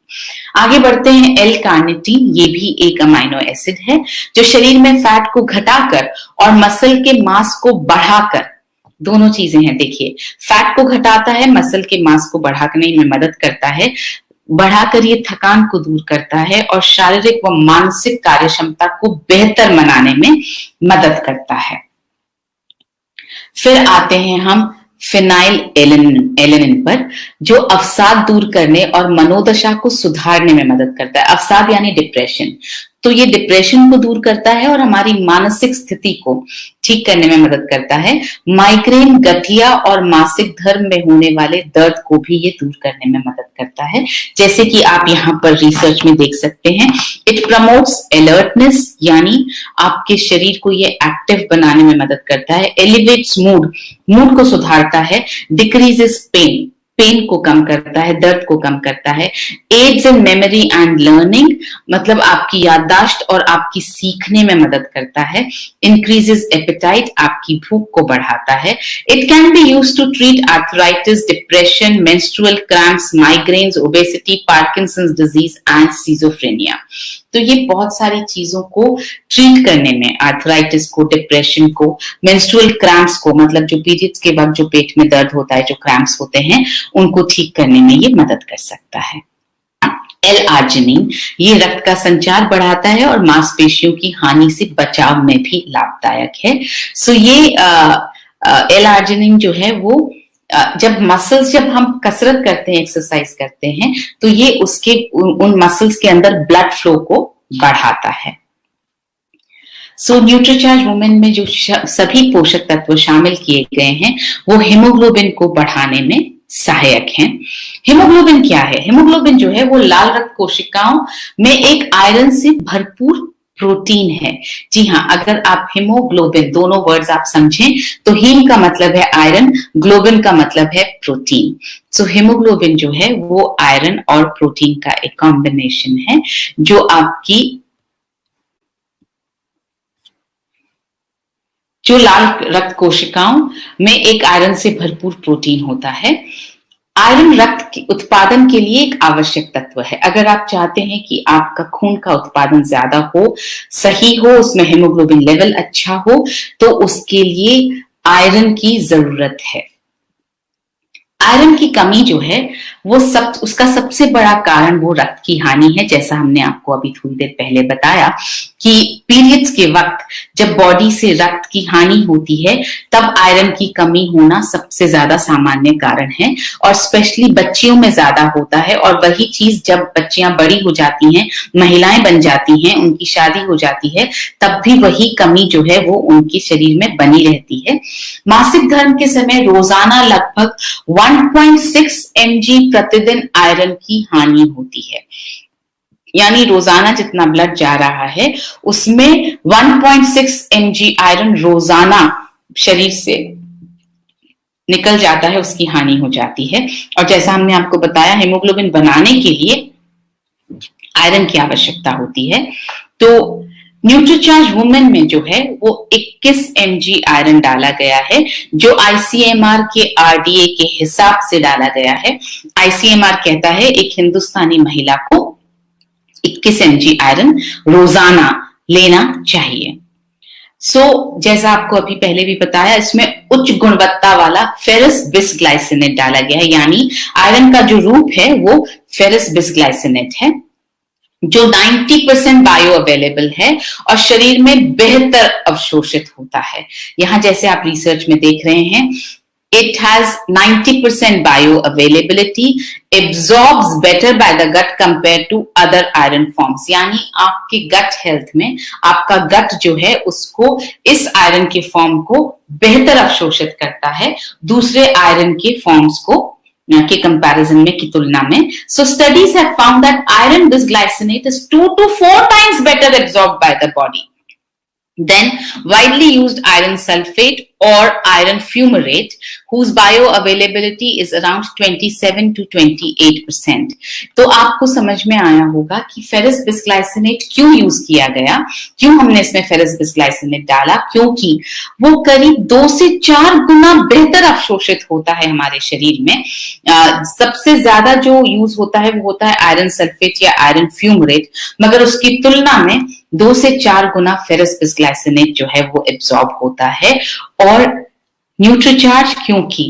आगे बढ़ते हैं, एल कार्निटीन, ये भी एक अमाइनो एसिड है जो शरीर में फैट को घटाकर और मसल के मास को बढ़ाकर, दोनों चीजें हैं देखिए, फैट को घटाता है, मसल के मास को बढ़ाने में मदद करता है, बढ़ाकर ये थकान को दूर करता है और शारीरिक व मानसिक कार्यक्षमता को बेहतर बनाने में मदद करता है। फिर आते हैं हम फिनाइल एलेनिन पर, जो अवसाद दूर करने और मनोदशा को सुधारने में मदद करता है। अवसाद यानी डिप्रेशन, तो ये डिप्रेशन को दूर करता है और हमारी मानसिक स्थिति को ठीक करने में मदद करता है। माइग्रेन, गठिया और मासिक धर्म में होने वाले दर्द को भी ये दूर करने में मदद करता है, जैसे कि आप यहाँ पर रिसर्च में देख सकते हैं। इट प्रमोट्स अलर्टनेस, यानी आपके शरीर को ये एक्टिव बनाने में मदद करता है। एलिवेट्स मूड को सुधारता है। डिक्रीजेस पेन को कम करता है, दर्द को कम करता है। Aids in memory and learning, मतलब आपकी याददाश्त और आपकी सीखने में मदद करता है। इंक्रीजेस एपेटाइट, आपकी भूख को बढ़ाता है। It can be used to treat arthritis, depression, menstrual cramps, migraines, obesity, Parkinson's disease and schizophrenia. तो ये बहुत सारी चीजों को ट्रीट करने में, आर्थराइटिस को, डिप्रेशन को, मेंस्ट्रुअल क्रैम्प्स को, मतलब जो पीरियड्स के वक्त जो पेट में दर्द होता है, जो क्रैम्प्स होते हैं, उनको ठीक करने में ये मदद कर सकता है। एल-आर्जिनिन, ये रक्त का संचार बढ़ाता है और मांसपेशियों की हानि से बचाव में भी लाभदायक है। सो ये एल-आर्जिनिन जो है वो जब हम कसरत करते हैं, एक्सरसाइज करते हैं, तो ये उसके उन मसल्स के अंदर ब्लड फ्लो को बढ़ाता है। सो न्यूट्रीचार्ज वुमेन में जो सभी पोषक तत्व शामिल किए गए हैं वो हीमोग्लोबिन को बढ़ाने में सहायक हैं। हीमोग्लोबिन क्या है? हीमोग्लोबिन जो है वो लाल रक्त कोशिकाओं में एक आयरन से भरपूर प्रोटीन है। जी हाँ, अगर आप हीमोग्लोबिन, दोनों वर्ड्स आप समझें तो हीम का मतलब है आयरन, ग्लोबिन का मतलब है प्रोटीन। सो हीमोग्लोबिन जो है वो आयरन और प्रोटीन का एक कॉम्बिनेशन है जो आपकी जो लाल रक्त कोशिकाओं में एक आयरन से भरपूर प्रोटीन होता है। आयरन रक्त के उत्पादन के लिए एक आवश्यक तत्व है। अगर आप चाहते हैं कि आपका खून का उत्पादन ज्यादा हो, सही हो, उसमें हीमोग्लोबिन लेवल अच्छा हो, तो उसके लिए आयरन की जरूरत है। आयरन की कमी जो है वो उसका सबसे बड़ा कारण वो रक्त की हानि है। जैसा हमने आपको अभी थोड़ी देर पहले बताया कि पीरियड्स के वक्त जब बॉडी से रक्त की हानि होती है तब आयरन की कमी होना सबसे ज्यादा सामान्य कारण है और स्पेशली बच्चियों में ज्यादा होता है। और वही चीज जब बच्चियां बड़ी हो जाती हैं, महिलाएं बन जाती हैं, उनकी शादी हो जाती है, तब भी वही कमी जो है वो उनके शरीर में बनी रहती है। मासिक धर्म के समय रोजाना लगभग 1.6 mg प्रतिदिन आयरन की हानि होती है। यानी रोजाना जितना ब्लड जा रहा है उसमें 1.6 mg आयरन रोजाना शरीर से निकल जाता है, उसकी हानि हो जाती है। और जैसा हमने आपको बताया, हीमोग्लोबिन बनाने के लिए आयरन की आवश्यकता होती है। तो न्यूट्रीचार्ज वुमेन में जो है वो 21 mg आयरन डाला गया है, जो ICMR के RDA के हिसाब से डाला गया है। ICMR कहता है एक हिंदुस्तानी महिला को 21 mg आयरन रोजाना लेना चाहिए। जैसा आपको अभी पहले भी बताया, इसमें उच्च गुणवत्ता वाला फेरस बिसग्लाइसिनेट डाला गया है। यानी आयरन का जो रूप है वो फेरस बिसग्लाइसिनेट है जो 90% बायो अवेलेबल है और शरीर में बेहतर अवशोषित होता है। यहां जैसे आप रिसर्च में देख रहे हैं, it has 90% bioavailability, absorbs better by the gut compared to other iron forms। यानी आपके गट हेल्थ में आपका गट जो है उसको इस आयरन के फॉर्म को बेहतर अवशोषित करता है दूसरे आयरन के फॉर्म्स को के कंपैरिजन में की तुलना में। So studies have found that iron bisglycinate is 2 to 4 times better absorbed by the body Then widely used iron sulfate or iron fumarate, whose bioavailability is around 27 to 28%. तो आपको समझ में आया होगा कि फेरस बिस्ग्लाइसिनेट क्यों यूज किया गया, क्यों हमने इसमें फेरस बिस्ग्लाइसिनेट डाला, क्योंकि वो करीब 2 से 4 गुना बेहतर अवशोषित होता है हमारे शरीर में। सबसे ज्यादा जो यूज होता है वो होता है आयरन सल्फेट या आयरन फ्यूमरेट, मगर उसकी तुलना में 2 से 4 गुना फेरस बिस्ग्लाइसिनेट जो है वो एब्जॉर्ब होता है। और न्यूट्रीचार्ज क्योंकि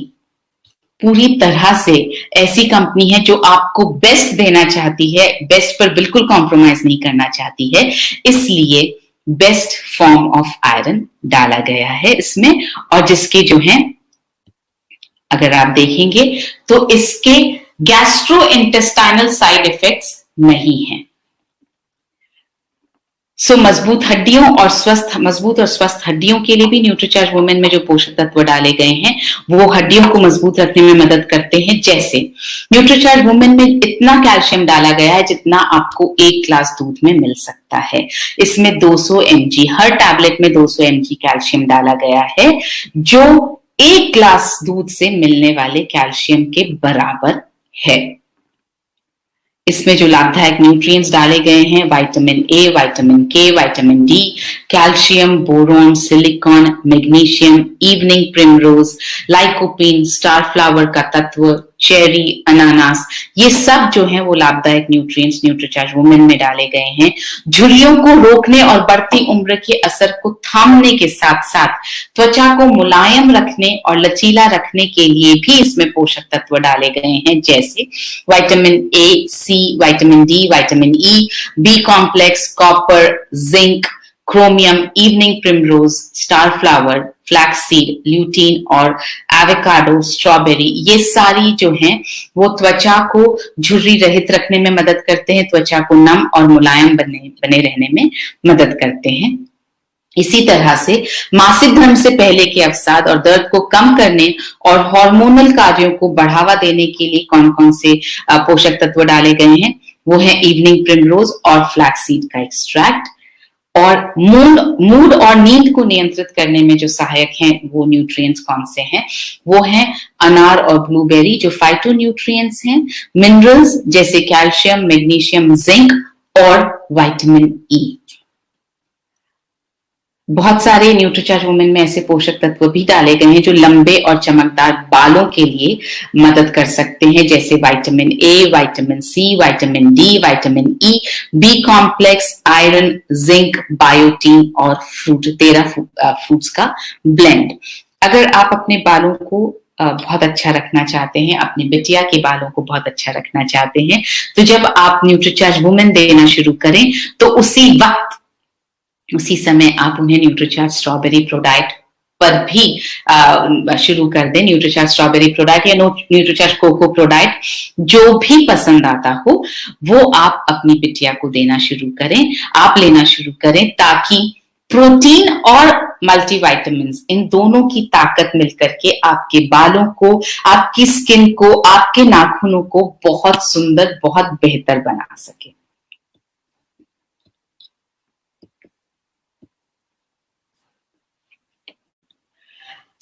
पूरी तरह से ऐसी कंपनी है जो आपको बेस्ट देना चाहती है, बेस्ट पर बिल्कुल कॉम्प्रोमाइज नहीं करना चाहती है, इसलिए बेस्ट फॉर्म ऑफ आयरन डाला गया है इसमें। और जिसके जो है अगर आप देखेंगे तो इसके गैस्ट्रोइंटेस्टाइनल साइड इफेक्ट्स नहीं है। मजबूत और स्वस्थ हड्डियों के लिए भी न्यूट्रीचार्ज वुमेन में जो पोषक तत्व डाले गए हैं वो हड्डियों को मजबूत रखने में मदद करते हैं। जैसे न्यूट्रीचार्ज वुमेन में इतना कैल्शियम डाला गया है जितना आपको 1 ग्लास दूध में मिल सकता है। इसमें 200 mg, हर टैबलेट में 200 mg कैल्शियम डाला गया है, जो 1 ग्लास दूध से मिलने वाले कैल्शियम के बराबर है। इसमें जो लाभदायक न्यूट्रिएंट्स डाले गए हैं, विटामिन ए, विटामिन के, vitamin D, calcium, boron, silicon, magnesium, evening primrose, lycopene, star flower का तत्व, चेरी, अनानास, ये सब जो है वो लाभदायक न्यूट्रिएंट्स न्यूट्रीचार्ज वुमेन में डाले गए हैं। झुर्रियों को रोकने और बढ़ती उम्र के असर को थामने के साथ साथ त्वचा को मुलायम रखने और लचीला रखने के लिए भी इसमें पोषक तत्व डाले गए हैं, जैसे vitamin A, C, vitamin D, vitamin E, B complex, copper, zinc, chromium, evening primrose, star flower, flaxseed, lutein और एवोकाडो, स्ट्रॉबेरी, ये सारी जो हैं वो त्वचा को झुर्री रहित रखने में मदद करते हैं, त्वचा को नम और मुलायम बने रहने में मदद करते हैं। इसी तरह से मासिक धर्म से पहले के अवसाद और दर्द को कम करने और हार्मोनल कार्यों को बढ़ावा देने के लिए कौन कौन से पोषक तत्व डाले गए हैं, वो है इवनिंग प्रिमरोज और फ्लैक्सीड का एक्सट्रैक्ट। और मूड और नींद को नियंत्रित करने में जो सहायक हैं वो न्यूट्रिएंट्स कौन से हैं, वो हैं अनार और ब्लूबेरी जो फाइटो न्यूट्रिएंट्स हैं, मिनरल्स जैसे कैल्शियम, मैग्नीशियम, जिंक और विटामिन ई। बहुत सारे न्यूट्रीचार्ज वुमेन में ऐसे पोषक तत्व भी डाले गए हैं जो लंबे और चमकदार बालों के लिए मदद कर सकते हैं, जैसे vitamin A, vitamin C, vitamin D, vitamin E, B complex, iron, zinc, biotin और 13 फ्रूट्स का ब्लेंड। अगर आप अपने बालों को बहुत अच्छा रखना चाहते हैं, अपनी बिटिया के बालों को बहुत अच्छा रखना चाहते हैं, तो जब आप न्यूट्रीचार्ज वुमेन देना शुरू करें तो उसी समय आप उन्हें न्यूट्रीचार्ज स्ट्रॉबेरी प्रोडाइट पर भी शुरू कर दें। न्यूट्रीचार्ज स्ट्रॉबेरी प्रोडाइट या न्यूट्रीचार्ज कोको प्रोडाइट जो भी पसंद आता हो वो आप अपनी बिटिया को देना शुरू करें, आप लेना शुरू करें, ताकि प्रोटीन और मल्टीविटामिन्स इन दोनों की ताकत मिलकर के आपके बालों को, आपकी स्किन को, आपके नाखूनों को बहुत सुंदर, बहुत बेहतर बना सके।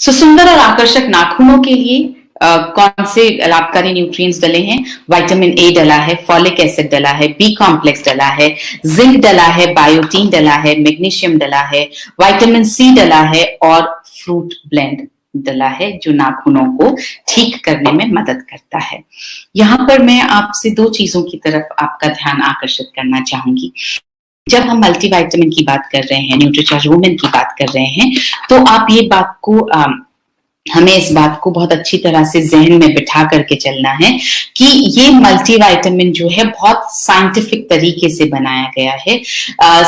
सुंदर और आकर्षक नाखूनों के लिए कौन से लाभकारी न्यूट्रिएंट्स डले हैं? विटामिन ए डला है, फॉलिक एसिड डला है, बी कॉम्प्लेक्स डला है, जिंक डला है, बायोटीन डला है, मैग्नीशियम डला है, विटामिन सी डला है और फ्रूट ब्लेंड डला है जो नाखूनों को ठीक करने में मदद करता है। यहाँ पर मैं आपसे 2 चीजों की तरफ आपका ध्यान आकर्षित करना चाहूंगी। जब हम मल्टीविटामिन की बात कर रहे हैं, न्यूट्रीचार्ज वुमेन की बात कर रहे हैं, तो आप ये बात को हमें इस बात को बहुत अच्छी तरह से जहन में बिठा करके चलना है कि ये मल्टीविटामिन जो है बहुत साइंटिफिक तरीके से बनाया गया है।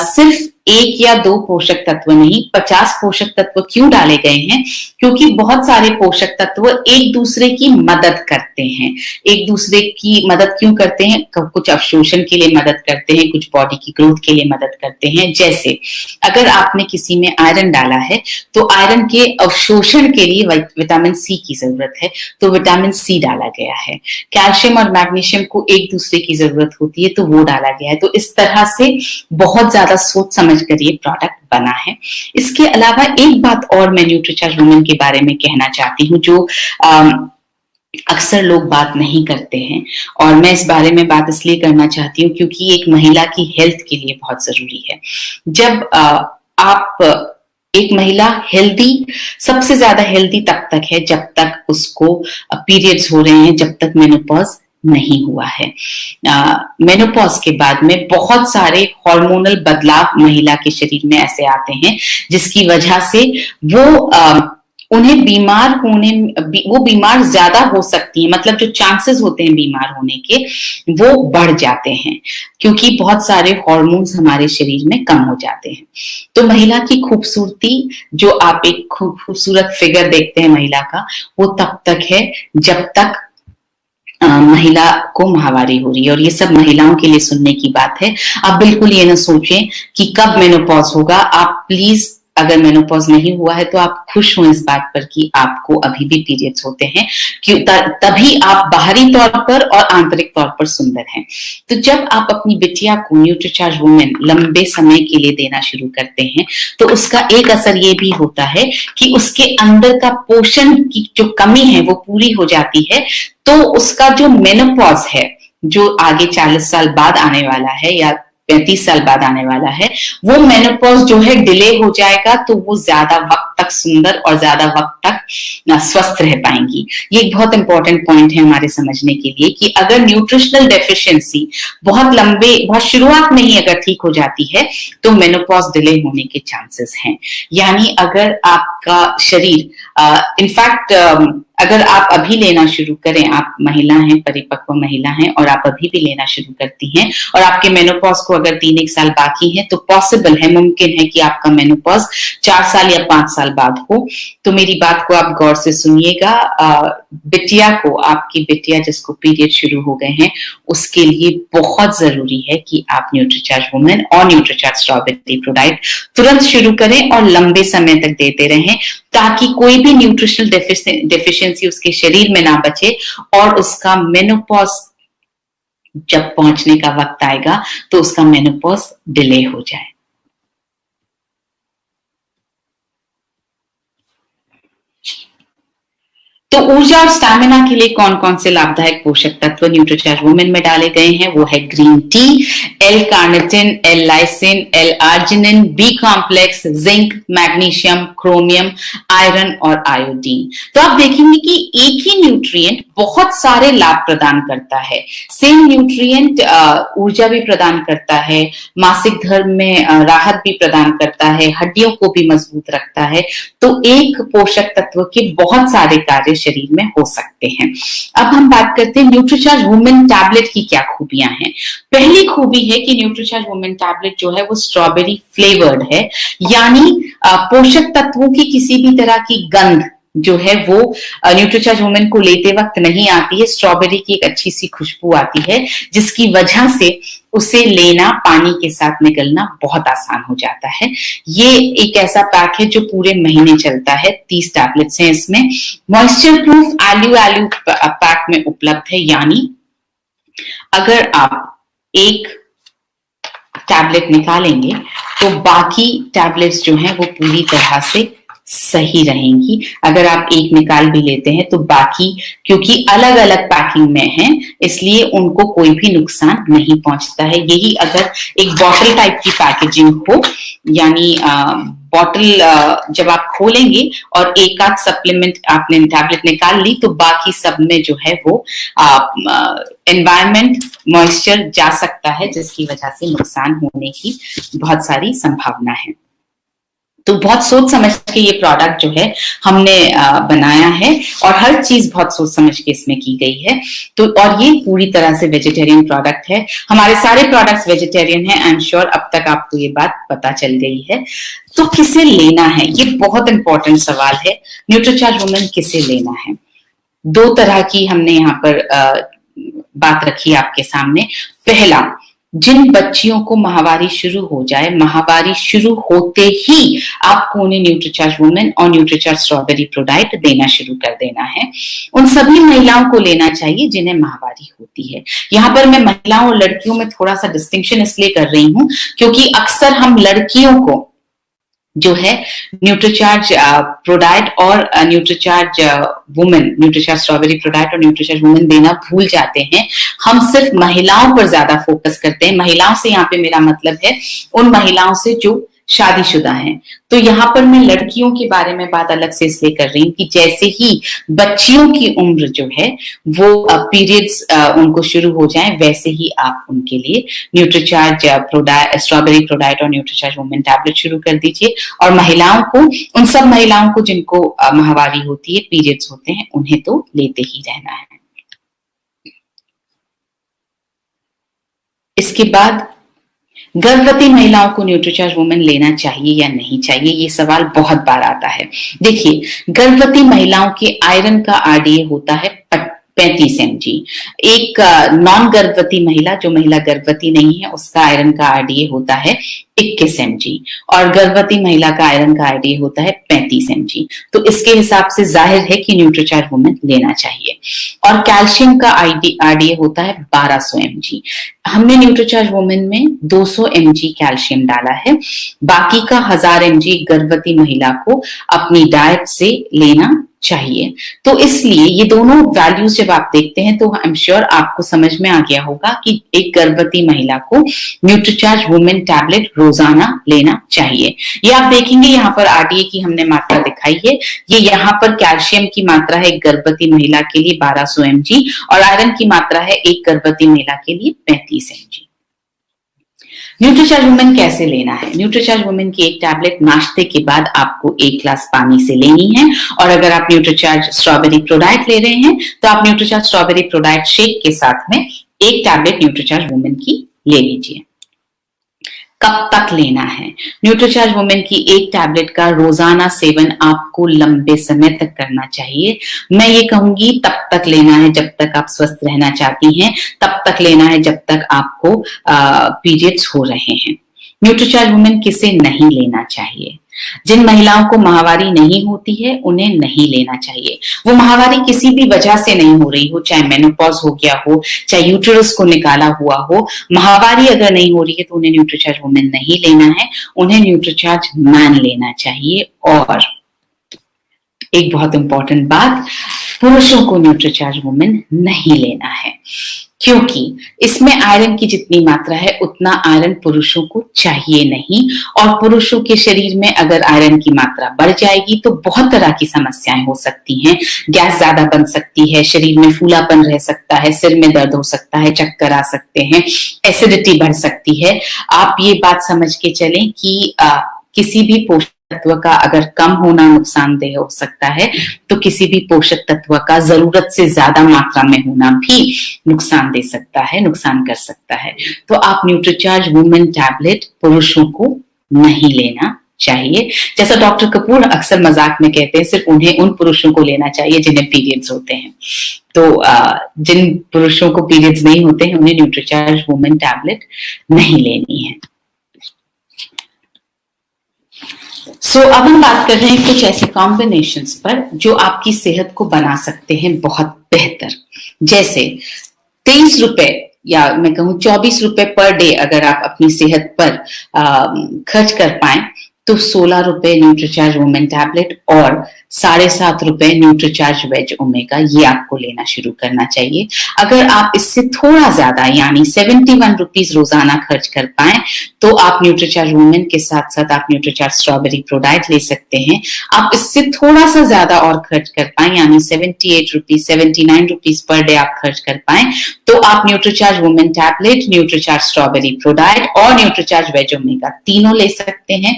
सिर्फ 1 या 2 पोषक तत्व नहीं, 50 पोषक तत्व क्यों डाले गए हैं? क्योंकि बहुत सारे पोषक तत्व एक दूसरे की मदद करते हैं। एक दूसरे की मदद क्यों करते हैं? कुछ अवशोषण के लिए मदद करते हैं, कुछ बॉडी की ग्रोथ के लिए मदद करते हैं। जैसे अगर आपने किसी में आयरन डाला है तो आयरन के अवशोषण के लिए विटामिन सी की जरूरत है, तो विटामिन सी डाला गया है। कैल्शियम और मैग्नीशियम को एक दूसरे की जरूरत होती है, तो वो डाला गया है। तो इस तरह से बहुत ज्यादा सोच समझ समझकर ये प्रोडक्ट बना है। इसके अलावा एक बात और मैं न्यूट्रीचार्ज वुमेन के बारे में कहना चाहती हूँ, जो अक्सर लोग बात नहीं करते हैं, और मैं इस बारे में बात इसलिए करना चाहती हूँ क्योंकि एक महिला की हेल्थ के लिए बहुत जरूरी है। जब आप एक महिला हेल्दी, सबसे ज्यादा हेल्दी तब तक है जब तक उसको पीरियड्स हो रहे हैं, जब तक मेनोपॉज नहीं हुआ है। मेनोपॉज के बाद में बहुत सारे हार्मोनल बदलाव महिला के शरीर में ऐसे आते हैं जिसकी वजह से वो उन्हें बीमार होने, वो बीमार ज्यादा हो सकती है, मतलब जो चांसेस होते हैं बीमार होने के वो बढ़ जाते हैं, क्योंकि बहुत सारे हार्मोन्स हमारे शरीर में कम हो जाते हैं। तो महिला की खूबसूरती, जो आप एक खूबसूरत फिगर देखते हैं महिला का, वो तब तक है जब तक महिला को माहवारी हो रही है। और ये सब महिलाओं के लिए सुनने की बात है। आप बिल्कुल ये ना सोचें कि कब मेनोपॉज होगा। आप प्लीज, अगर मेनोपॉज नहीं हुआ है तो आप खुश हो इस बात पर कि आपको अभी भी पीरियड्स होते हैं, क्यों तभी आप बाहरी तौर पर और आंतरिक तौर पर सुंदर हैं। तो जब आप अपनी बिटिया को न्यूट्रीचार्ज वुमेन लंबे समय के लिए देना शुरू करते हैं तो उसका एक असर ये भी होता है कि उसके अंदर का पोषण की जो कमी है वो पूरी हो जाती है। तो उसका जो मेनोपॉज है, जो आगे 40 साल बाद आने वाला है या 35 साल बाद आने वाला है, वो मेनोपॉज जो है डिले हो जाएगा, तो वो ज्यादा वक्त तक सुंदर और ज्यादा वक्त तक स्वस्थ रह पाएंगी। ये एक बहुत इंपॉर्टेंट पॉइंट है हमारे समझने के लिए कि अगर न्यूट्रिशनल डेफिशिएंसी बहुत शुरुआत में ही अगर ठीक हो जाती है तो मेनोपॉज डिले होने के चांसेस हैं। यानी अगर आपका शरीर इनफैक्ट अगर आप अभी लेना शुरू करें, आप महिला हैं, परिपक्व महिला हैं और आप अभी भी लेना शुरू करती हैं और आपके मेनोपॉज को अगर 3-1 साल बाकी है, तो पॉसिबल है, मुमकिन है कि आपका मेनोपॉज 4 साल या 5 साल बाद हो। तो मेरी बात को आप गौर से सुनिएगा। बिटिया को, आपकी बिटिया जिसको पीरियड शुरू हो गए हैं, उसके लिए बहुत जरूरी है कि आप न्यूट्रीचार्ज वुमेन और न्यूट्रीचार्ज स्ट्रॉबेरी प्रोडाक्ट तुरंत शुरू करें और लंबे समय तक देते रहें, ताकि कोई भी न्यूट्रिशनल डेफिशिएंसी उसके शरीर में ना बचे और उसका मेनोपॉज जब पहुंचने का वक्त आएगा तो उसका मेनोपॉज डिले हो जाए। तो ऊर्जा और स्टैमिना के लिए कौन कौन से लाभदायक पोषक तत्व न्यूट्रीचार्ज वुमेन में डाले गए हैं? वो है green tea, L carnitine, L lysine, L arginine, B complex, zinc, magnesium, chromium, iron और आयोडीन। तो आप देखेंगे कि एक ही न्यूट्रिएंट बहुत सारे लाभ प्रदान करता है। सेम न्यूट्रिएंट ऊर्जा भी प्रदान करता है, मासिक धर्म में राहत भी प्रदान करता है, हड्डियों को भी मजबूत रखता है। तो एक पोषक तत्व के बहुत सारे कार्य शरीर में हो सकते हैं। अब हम बात करते हैं न्यूट्रीचार्ज वुमेन टैबलेट की क्या खूबियां हैं। पहली खूबी है कि न्यूट्रीचार्ज वुमेन टैबलेट जो है वो स्ट्रॉबेरी फ्लेवर्ड है, यानी पोषक तत्वों की किसी भी तरह की गंध जो है वो न्यूट्रीचार्ज वुमेन को लेते वक्त नहीं आती है। स्ट्रॉबेरी की एक अच्छी सी खुशबू आती है, जिसकी वजह से उसे लेना, पानी के साथ निकलना बहुत आसान हो जाता है। ये एक ऐसा पैक है जो पूरे महीने चलता है। 30 टैबलेट्स हैं इसमें। मॉइस्चर प्रूफ एल्यू पैक में उपलब्ध है, यानी अगर आप एक टैबलेट निकालेंगे तो बाकी टैबलेट्स जो हैं वो पूरी तरह से सही रहेंगी। अगर आप एक निकाल भी लेते हैं तो बाकी, क्योंकि अलग अलग पैकिंग में है, इसलिए उनको कोई भी नुकसान नहीं पहुंचता है। यही अगर एक बॉटल टाइप की पैकेजिंग हो, यानी बॉटल जब आप खोलेंगे और एक आध सप्लीमेंट आपने टैबलेट निकाल ली तो बाकी सब में जो है वो एनवायरमेंट, मॉइस्चर जा सकता है, जिसकी वजह से नुकसान होने की बहुत सारी संभावना है। तो बहुत सोच समझ के ये प्रोडक्ट जो है हमने बनाया है और हर चीज बहुत सोच समझ के इसमें की गई है। तो और ये पूरी तरह से वेजिटेरियन प्रोडक्ट है। हमारे सारे प्रोडक्ट्स वेजिटेरियन हैं। आई एम श्योर अब तक आपको ये बात पता चल गई है। तो किसे लेना है, ये बहुत इंपॉर्टेंट सवाल है। न्यूट्रीचार्ज वुमेन किसे लेना है? 2 तरह की हमने यहाँ पर बात रखी आपके सामने। पहला, जिन बच्चियों को माहवारी शुरू हो जाए, माहवारी शुरू होते ही आपको उन्हें न्यूट्रीचार्ज वुमेन और न्यूट्रीचार्ज स्ट्रॉबेरी प्रोडाइट देना शुरू कर देना है। उन सभी महिलाओं को लेना चाहिए जिन्हें माहवारी होती है। यहाँ पर मैं महिलाओं और लड़कियों में थोड़ा सा डिस्टिंक्शन इसलिए कर रही हूँ क्योंकि अक्सर हम लड़कियों को जो है न्यूट्रीचार्ज प्रोडाइट और Nutricharge women, Nutricharge strawberry ProDiet और न्यूट्रीचार्ज वुमेन देना भूल जाते हैं। हम सिर्फ महिलाओं पर ज्यादा फोकस करते हैं। महिलाओं से यहाँ पे मेरा मतलब है उन महिलाओं से जो शादीशुदा हैं। तो यहाँ पर मैं लड़कियों के बारे में बात अलग से इसलिए कर रही हूँ कि जैसे ही बच्चियों की उम्र जो है वो पीरियड्स उनको शुरू हो जाए, वैसे ही आप उनके लिए न्यूट्रीचार्ज स्ट्रॉबेरी प्रोडाइट और न्यूट्रीचार्ज वुमेन टैबलेट शुरू कर दीजिए। और महिलाओं को, उन सब महिलाओं को जिनको माहवारी होती है, पीरियड्स होते हैं, उन्हें तो लेते ही रहना है। इसके बाद गर्भवती महिलाओं को न्यूट्रीचार्ज वुमेन लेना चाहिए या नहीं चाहिए, ये सवाल बहुत बार आता है। देखिए, गर्भवती महिलाओं के आयरन का आरडीए होता है 35 mg। एक नॉन गर्भवती महिला, जो महिला गर्भवती नहीं है, उसका आयरन का आरडीए होता है 21 mg और गर्भवती महिला का आयरन का आरडीए होता है 35 mg। तो इसके हिसाब से जाहिर है कि न्यूट्रीचार्ज वुमेन लेना चाहिए। और कैल्शियम का आरडीए होता है 1200 mg। हमने न्यूट्रीचार्ज वुमेन में 200 mg कैल्शियम डाला है, बाकी का 1000 mg गर्भवती महिला को अपनी डाइट से लेना चाहिए। तो इसलिए ये दोनों वैल्यूज जब आप देखते हैं तो आई एम श्योर आपको समझ में आ गया होगा कि एक गर्भवती महिला को न्यूट्रीचार्ज वुमेन टैबलेट रोजाना लेना चाहिए। ये आप देखेंगे यहाँ पर आरडीए की हमने मात्रा दिखाई है। ये यहाँ पर कैल्शियम की मात्रा है एक गर्भवती महिला के लिए 1200 mg और आयरन की मात्रा है एक गर्भवती महिला के लिए 35 mg। न्यूट्रीचार्ज वुमेन कैसे लेना है? न्यूट्रीचार्ज वुमेन की एक टैबलेट नाश्ते के बाद आपको 1 ग्लास पानी से लेनी है। और अगर आप न्यूट्रीचार्ज स्ट्रॉबेरी प्रोडाइट ले रहे हैं तो आप न्यूट्रीचार्ज स्ट्रॉबेरी प्रोडाइट शेक के साथ में एक टैबलेट न्यूट्रीचार्ज वुमेन की ले लीजिए। कब तक लेना है? न्यूट्रीचार्ज वुमेन की एक टैबलेट का रोजाना सेवन आपको लंबे समय तक करना चाहिए। मैं ये कहूंगी तब तक लेना है जब तक आप स्वस्थ रहना चाहती हैं, तब तक लेना है जब तक आपको पीरियड्स हो रहे हैं। न्यूट्रीचार्ज वुमेन किसे नहीं लेना चाहिए? जिन महिलाओं को माहवारी नहीं होती है उन्हें नहीं लेना चाहिए। वो माहवारी किसी भी वजह से नहीं हो रही हो, चाहे मेनोपॉज हो गया हो, चाहे यूट्रस को निकाला हुआ हो, माहवारी अगर नहीं हो रही है तो उन्हें न्यूट्रीचार्ज वुमेन नहीं लेना है, उन्हें न्यूट्रीचार्ज मैन लेना चाहिए। और एक बहुत इंपॉर्टेंट बात, पुरुषों को न्यूट्रीचार्ज वुमेन नहीं लेना है क्योंकि इसमें आयरन की जितनी मात्रा है उतना आयरन पुरुषों को चाहिए नहीं। और पुरुषों के शरीर में अगर आयरन की मात्रा बढ़ जाएगी तो बहुत तरह की समस्याएं हो सकती हैं। गैस ज्यादा बन सकती है, शरीर में फूलापन रह सकता है, सिर में दर्द हो सकता है, चक्कर आ सकते हैं, एसिडिटी बढ़ सकती है। आप ये बात समझ के चलें कि किसी भी पोषक तत्व का अगर कम होना नुकसानदेह हो सकता है तो किसी भी पोषक तत्व का जरूरत से ज्यादा मात्रा में होना भी नुकसान दे सकता है, नुकसान कर सकता है। तो आप न्यूट्रीचार्ज वुमेन टैबलेट पुरुषों को नहीं लेना चाहिए। जैसा डॉक्टर कपूर अक्सर मजाक में कहते हैं, सिर्फ उन्हें उन पुरुषों को लेना चाहिए जिन्हें पीरियड्स होते हैं। तो जिन पुरुषों को पीरियड्स नहीं होते हैं उन्हें न्यूट्रीचार्ज वुमेन टैबलेट नहीं लेनी है। अब हम बात कर रहे हैं कुछ ऐसे कॉम्बिनेशंस पर जो आपकी सेहत को बना सकते हैं बहुत बेहतर। जैसे 23 रुपए या मैं कहूं 24 रुपए पर डे अगर आप अपनी सेहत पर खर्च कर पाए तो 16 रुपए न्यूट्रीचार्ज वुमेन टैबलेट और 7.5 रुपए न्यूट्रीचार्ज वेज ओमेगा, ये आपको लेना शुरू करना चाहिए। अगर आप इससे थोड़ा ज्यादा यानी 71 रुपीज रोजाना खर्च कर पाए तो आप न्यूट्रीचार्ज वुमेन के साथ साथ आप न्यूट्रीचार्ज स्ट्रॉबेरी प्रोडाइट ले सकते हैं। आप इससे थोड़ा सा ज्यादा और खर्च कर पाए यानी 78 रुपीज 79 रुपीज पर डे आप खर्च कर पाए तो आप Nutricharge women tablet, Nutricharge strawberry ProDiet और न्यूट्रीचार्ज वेज ओमेगा तीनों ले सकते हैं।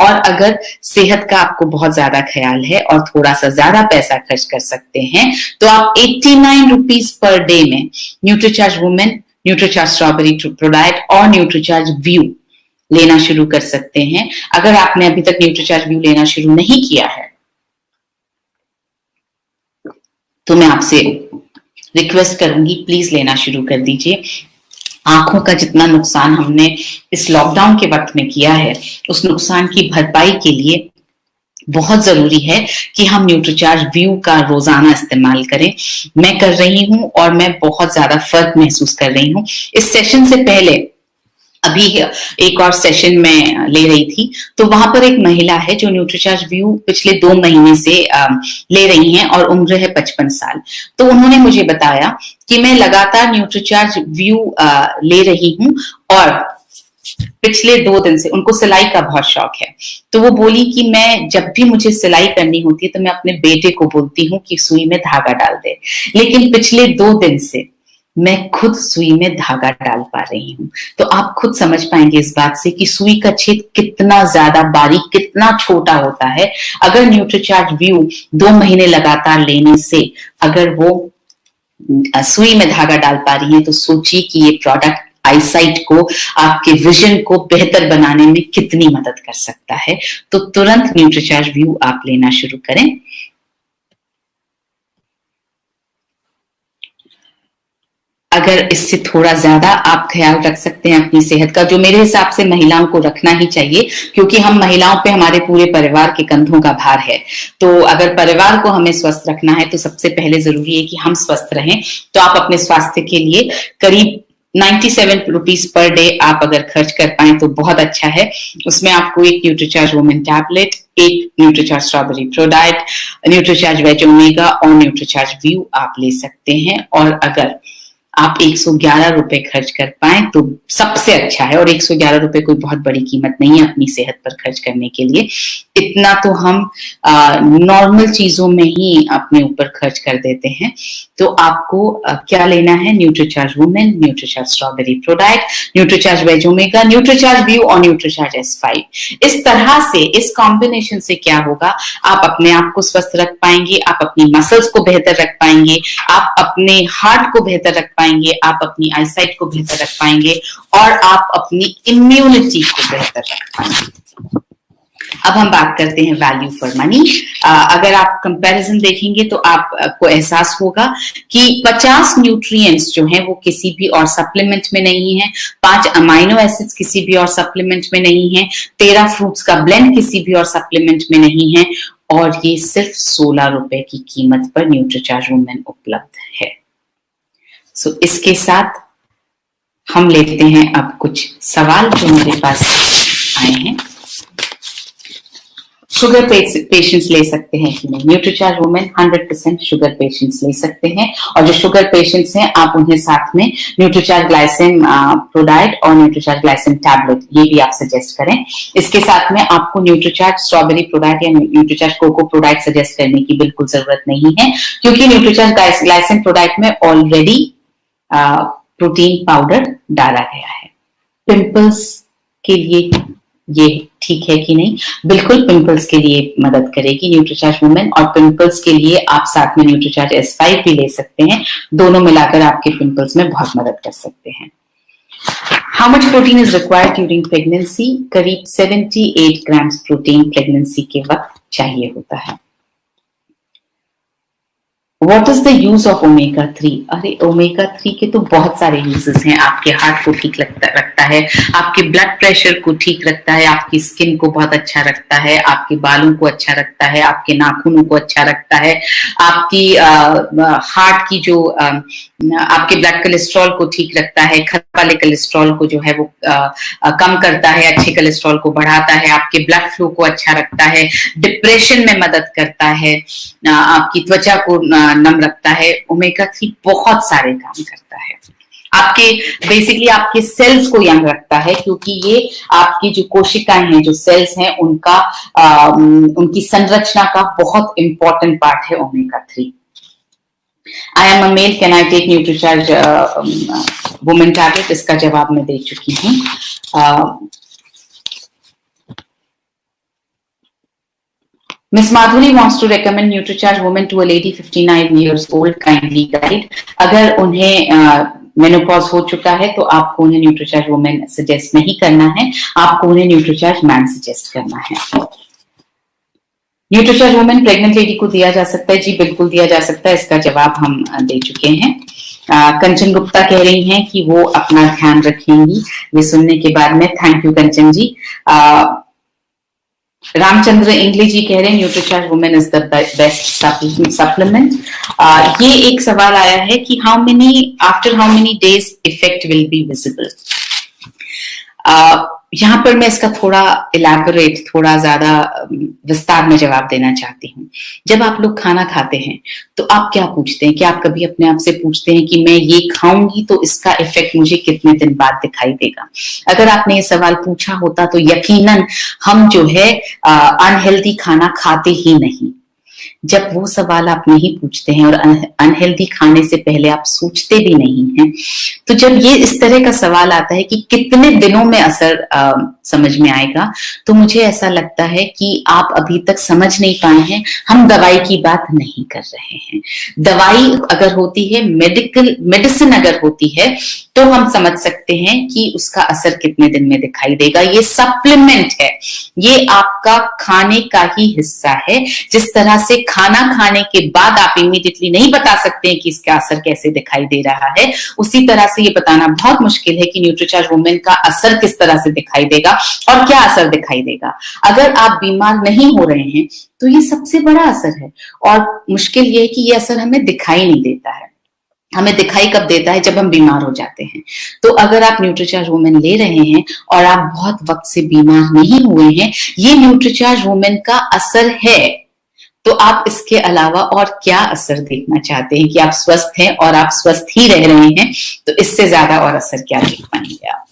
और अगर सेहत का आपको बहुत ज्यादा ख्याल है और थोड़ा सा ज्यादा पैसा खर्च कर सकते हैं तो आप 89 रुपीज पर डे में Nutricharge women, Nutricharge strawberry ProDiet और न्यूट्रीचार्ज व्यू लेना शुरू कर सकते हैं। अगर आपने अभी तक न्यूट्रीचार्ज व्यू लेना शुरू नहीं किया है तो मैं आपसे रिक्वेस्ट करूंगी प्लीज लेना शुरू कर दीजिए। आंखों का जितना नुकसान हमने इस लॉकडाउन के वक्त में किया है, उस नुकसान की भरपाई के लिए बहुत जरूरी है कि हम न्यूट्रीचार्ज व्यू का रोजाना इस्तेमाल करें। मैं कर रही हूं और मैं बहुत ज्यादा फर्क महसूस कर रही हूं। इस सेशन से पहले अभी एक और सेशन में ले रही थी, तो वहां पर एक महिला है जो न्यूट्रीचार्ज व्यू पिछले 2 महीने से ले रही हैं और उम्र है 55 साल। तो उन्होंने मुझे बताया कि मैं लगातार न्यूट्रीचार्ज व्यू ले रही हूं और पिछले 2 दिन से उनको सिलाई का बहुत शौक है। तो वो बोली कि मैं जब भी मुझे सिलाई करनी होती है तो मैं अपने बेटे को बोलती हूँ कि सुई में धागा डाल दे, लेकिन पिछले 2 दिन से मैं खुद सुई में धागा डाल पा रही हूँ। तो आप खुद समझ पाएंगे इस बात से कि सुई का छेद कितना ज्यादा बारीक, कितना छोटा होता है। अगर न्यूट्रीचार्ज व्यू 2 महीने लगातार लेने से अगर वो सुई में धागा डाल पा रही है, तो सोचिए कि ये प्रोडक्ट आईसाइट को, आपके विजन को बेहतर बनाने में कितनी मदद कर सकता है। तो तुरंत न्यूट्रीचार्ज व्यू आप लेना शुरू करें। अगर इससे थोड़ा ज्यादा आप ख्याल रख सकते हैं अपनी सेहत का, जो मेरे हिसाब से महिलाओं को रखना ही चाहिए, क्योंकि हम महिलाओं पे हमारे पूरे परिवार के कंधों का भार है। तो अगर परिवार को हमें स्वस्थ रखना है तो सबसे पहले जरूरी है कि हम स्वस्थ रहें। तो आप अपने स्वास्थ्य के लिए करीब 97 रुपीज पर डे आप अगर खर्च कर पाए तो बहुत अच्छा है। उसमें आपको एक न्यूट्रीचार्ज वुमेन टैबलेट, एक Nutricharge strawberry pro diet, Nutricharge veg omega और न्यूट्रीचार्ज व्यू आप ले सकते हैं। और अगर आप 111 रुपए खर्च कर पाए तो सबसे अच्छा है। और 111 रुपए कोई बहुत बड़ी कीमत नहीं है अपनी सेहत पर खर्च करने के लिए। इतना तो हम नॉर्मल चीजों में ही अपने ऊपर खर्च कर देते हैं। तो आपको क्या लेना है? Nutricharge women, Nutricharge strawberry pro diet, Nutricharge veg omega, Nutricharge view और न्यूट्रीचार्ज S5। इस तरह से, इस कॉम्बिनेशन से क्या होगा, आप अपने आप को स्वस्थ रख पाएंगे, आप अपनी मसल्स को बेहतर रख पाएंगे, आप अपने हार्ट को बेहतर रख पाएंगे, आप अपनी आईसाइट को बेहतर रख पाएंगे और आप अपनी इम्यूनिटी को बेहतर रख पाएंगे। अब हम बात करते हैं वैल्यू फॉर मनी। अगर आप कंपैरिजन देखेंगे तो आपको एहसास होगा कि 50 न्यूट्रिएंट्स जो हैं वो किसी भी और सप्लीमेंट में नहीं है, 5 अमाइनो एसिड्स किसी भी और सप्लीमेंट में नहीं है, 13 फ्रूट्स का ब्लेंड किसी भी और सप्लीमेंट में नहीं है, और ये सिर्फ 16 रुपए की कीमत पर न्यूट्रीचार्ज वुमेन उपलब्ध है। सो इसके साथ हम लेते हैं अब कुछ सवाल जो मेरे पास आए हैं। शुगर पेशेंट्स ले सकते हैं कि नहीं? न्यूट्रीचार्ज वुमेन 100% शुगर पेशेंट्स ले सकते हैं, और जो शुगर पेशेंट्स हैं आप उन्हें साथ में न्यूट्रीचार्ज ग्लाइसेम प्रो डाइट और न्यूट्रीचार्ज ग्लाइसेम टैबलेट ये भी आप सजेस्ट करें। इसके साथ में आपको न्यूट्रीचार्ज स्ट्रॉबेरी प्रो डाइट या Nutricharge cocoa pro diet suggest करने की बिल्कुल जरूरत नहीं है, क्योंकि न्यूट्रीचार्ज ग्लाइसेम प्रो डाइट में ऑलरेडी प्रोटीन पाउडर डाला गया है। पिंपल्स के लिए ये ठीक है कि नहीं? बिल्कुल पिंपल्स के लिए मदद करेगी न्यूट्रीचार्ज वुमेन, और पिंपल्स के लिए आप साथ में न्यूट्रीचार्ज S5 भी ले सकते हैं। दोनों मिलाकर आपके पिंपल्स में बहुत मदद कर सकते हैं। How much protein is required during pregnancy? करीब 78 ग्राम्स प्रोटीन प्रेगनेंसी के वक्त चाहिए होता है। What is the use of omega 3? अरे ओमेगा 3 के तो बहुत सारे यूजेस हैं। आपके हार्ट को ठीक रखता है, आपके ब्लड प्रेशर को ठीक रखता है, आपकी स्किन को बहुत अच्छा रखता है, आपके बालों को अच्छा रखता है, आपके नाखूनों को अच्छा रखता है, आपकी हार्ट की जो आपके ब्लड कोलेस्ट्रॉल को ठीक रखता है, खराब वाले कोलेस्ट्रॉल को जो है वो कम करता है, अच्छे कोलेस्ट्रॉल को बढ़ाता है, आपके ब्लड फ्लो को अच्छा रखता है, डिप्रेशन में मदद करता है, आपकी त्वचा को नम रखता है। ओमेगा 3 बहुत सारे काम करता है। आपके बेसिकली आपके सेल्स को यंग रखता है, क्योंकि ये आपकी जो कोशिकाएं हैं, जो सेल्स हैं, उनकी संरचना का बहुत इंपॉर्टेंट पार्ट है omega 3। I am a male, can I take Nutricharge women tablet? इसका जवाब मैं दे चुकी हूँ। Miss Madhuri wants to recommend NutriCharge Women to a lady 59 years old. Kindly guide. अगर उन्हें मेनोपॉज हो चुका है तो आपको उन्हें न्यूट्रीचार्ज वुमेन सजेस्ट नहीं करना है, आपको उन्हें न्यूट्रीचार्ज मैन सजेस्ट करना है। न्यूट्रीचार्ज वुमेन प्रेग्नेंट लेडी को दिया जा सकता है? जी बिल्कुल दिया जा सकता है। इसका जवाब हम दे चुके हैं। कंचन गुप्ता कह रही हैं कि वो अपना ध्यान रखेंगी। ये सुनने के बाद में थैंक यू कंचन जी। रामचंद्र इंगले जी कह रहे हैं Nutricharge women is the best supplement. ये एक सवाल आया है कि after how many days effect will be visible. यहाँ पर मैं इसका थोड़ा ज्यादा विस्तार में जवाब देना चाहती हूँ। जब आप लोग खाना खाते हैं तो आप क्या पूछते हैं? क्या आप कभी अपने आप से पूछते हैं कि मैं ये खाऊंगी तो इसका इफेक्ट मुझे कितने दिन बाद दिखाई देगा? अगर आपने ये सवाल पूछा होता तो यकीनन हम जो है अनहेल्दी खाना खाते ही नहीं। जब वो सवाल आप नहीं पूछते हैं और अनहेल्दी खाने से पहले आप सोचते भी नहीं हैं, तो जब ये इस तरह का सवाल आता है कि कितने दिनों में असर समझ में आएगा, तो मुझे ऐसा लगता है कि आप अभी तक समझ नहीं पाए हैं। हम दवाई की बात नहीं कर रहे हैं। दवाई अगर होती है, मेडिसिन अगर होती है, तो हम समझ सकते हैं कि उसका असर कितने दिन में दिखाई देगा। ये सप्लीमेंट है, ये आपका खाने का ही हिस्सा है। जिस तरह से खाना खाने के बाद आप इमीडिएटली नहीं बता सकते हैं कि इसका असर कैसे दिखाई दे रहा है, उसी तरह से ये बताना बहुत मुश्किल है कि न्यूट्रीचार्ज वुमेन का असर किस तरह से दिखाई देगा और क्या असर दिखाई देगा। अगर आप बीमार नहीं हो रहे हैं तो ये सबसे बड़ा असर है, और मुश्किल ये है कि ये असर हमें दिखाई नहीं देता है। हमें दिखाई कब देता है? जब हम बीमार हो जाते हैं। तो अगर आप न्यूट्रीचार्ज वुमेन ले रहे हैं और आप बहुत वक्त से बीमार नहीं हुए हैं, ये न्यूट्रीचार्ज वुमेन का असर है। तो आप इसके अलावा और क्या असर देखना चाहते हैं? कि आप स्वस्थ हैं और आप स्वस्थ ही रह रहे हैं, तो इससे ज्यादा और असर क्या देख पाएंगे आप?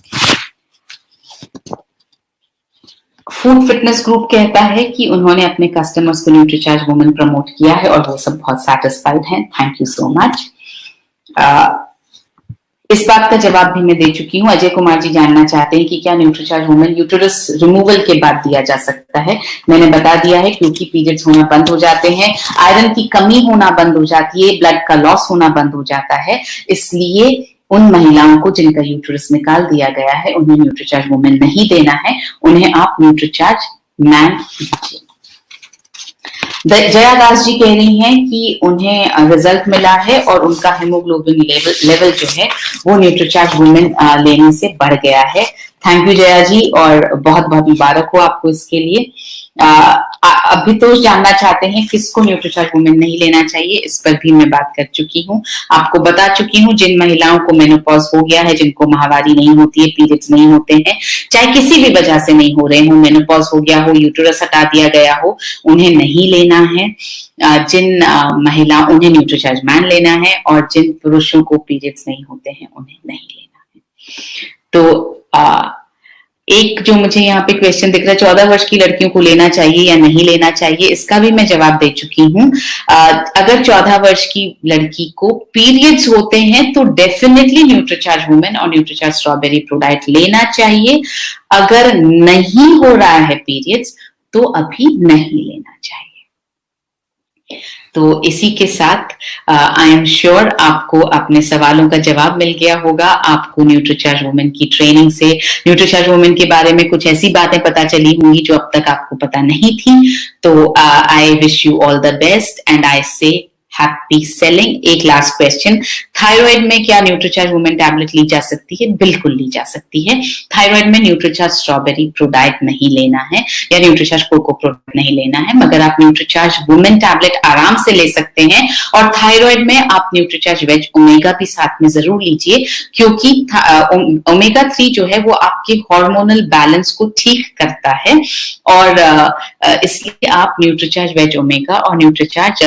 फूड फिटनेस ग्रुप कहता है कि उन्होंने अपने कस्टमर्स को न्यूट्रीचार्ज वुमेन प्रमोट किया है और वो सब बहुत सैटिस्फाइड हैं। Thank you so much. इस बात का जवाब भी मैं दे चुकी हूँ। अजय कुमार जी जानना चाहते हैं कि क्या न्यूट्रीचार्ज वुमेन यूटेरस रिमूवल के बाद दिया जा सकता है? मैंने बता दिया है, क्योंकि पीरियड्स होना बंद हो जाते हैं, आयरन की कमी होना बंद हो जाती है, ब्लड का लॉस होना बंद हो जाता है। इसलिए उन महिलाओं को जिनका यूटेरस निकाल दिया गया है, उन्हें न्यूट्रीचार्ज वुमेन नहीं देना है, उन्हें आप न्यूट्रीचार्ज मैन दीजिए। जया दास जी कह रही हैं कि उन्हें रिजल्ट मिला है और उनका हेमोग्लोबिन लेवल जो है वो न्यूट्रीचार्ज वुमेन लेने से बढ़ गया है। थैंक यू जया जी, और बहुत बहुत मुबारक हो आपको इसके लिए। अभी तो जानना चाहते हैं किसको न्यूट्रीचार्ज वुमेन नहीं लेना चाहिए, इस पर भी मैं बात कर चुकी हूँ, आपको बता चुकी हूँ। जिन महिलाओं को मेनोपॉज हो गया है, जिनको माहवारी नहीं होती है, पीरियड्स नहीं होते हैं, चाहे किसी भी वजह से नहीं हो रहे हो, मेनोपॉज हो गया हो, यूटेरस हटा दिया गया हो, उन्हें नहीं लेना है। जिन महिला उन्हें न्यूट्रीचार्ज मैन लेना है, और जिन पुरुषों को पीरियड्स नहीं होते हैं उन्हें नहीं लेना है। तो एक जो मुझे यहाँ पे क्वेश्चन दिख रहा है, 14 वर्ष की लड़कियों को लेना चाहिए या नहीं लेना चाहिए, इसका भी मैं जवाब दे चुकी हूँ। अगर 14 वर्ष की लड़की को पीरियड्स होते हैं तो डेफिनेटली न्यूट्रीचार्ज वुमेन और न्यूट्रीचार्ज स्ट्रॉबेरी प्रोडाइट लेना चाहिए। अगर नहीं हो रहा है पीरियड्स तो अभी नहीं लेना चाहिए। तो इसी के साथ आई एम श्योर आपको अपने सवालों का जवाब मिल गया होगा। आपको न्यूट्रीचार्ज वुमेन की ट्रेनिंग से न्यूट्रीचार्ज वुमेन के बारे में कुछ ऐसी बातें पता चली होंगी जो अब तक आपको पता नहीं थी। तो I wish you all the best and I से हैप्पी सेलिंग। एक लास्ट क्वेश्चन, थायराइड में क्या न्यूट्रीचार्ज वुमेन टैबलेट ली जा सकती है? बिल्कुल ली जा सकती है। थायराइड में न्यूट्रीचार्ज स्ट्रॉबेरी प्रोडाइट नहीं लेना है या न्यूट्रीचार्ज कोको प्रोडाइट नहीं लेना है, मगर आप न्यूट्रीचार्ज वुमेन टैबलेट आराम से ले सकते हैं। और थायराइड में आप न्यूट्रीचार्ज वेज ओमेगा भी साथ में जरूर लीजिए, क्योंकि ओमेगा 3 जो है वो आपके हार्मोनल बैलेंस को ठीक करता है, और इसलिए आप न्यूट्रीचार्ज वेज ओमेगा और न्यूट्रीचार्ज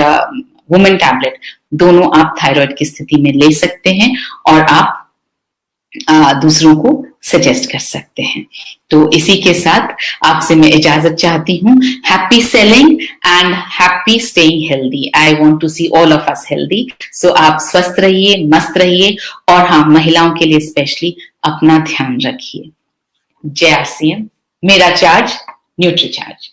वुमेन टैबलेट दोनों आप थायराइड की स्थिति में ले सकते हैं, और आप दूसरों को सजेस्ट कर सकते हैं। तो इसी के साथ आपसे मैं इजाजत चाहती हूँ। Happy selling and happy staying healthy. I want to see all of us healthy. So आप स्वस्थ रहिए, मस्त रहिए, और हाँ, महिलाओं के लिए स्पेशली अपना ध्यान रखिए। जय RCM, मेरा चार्ज न्यूट्रीचार्ज।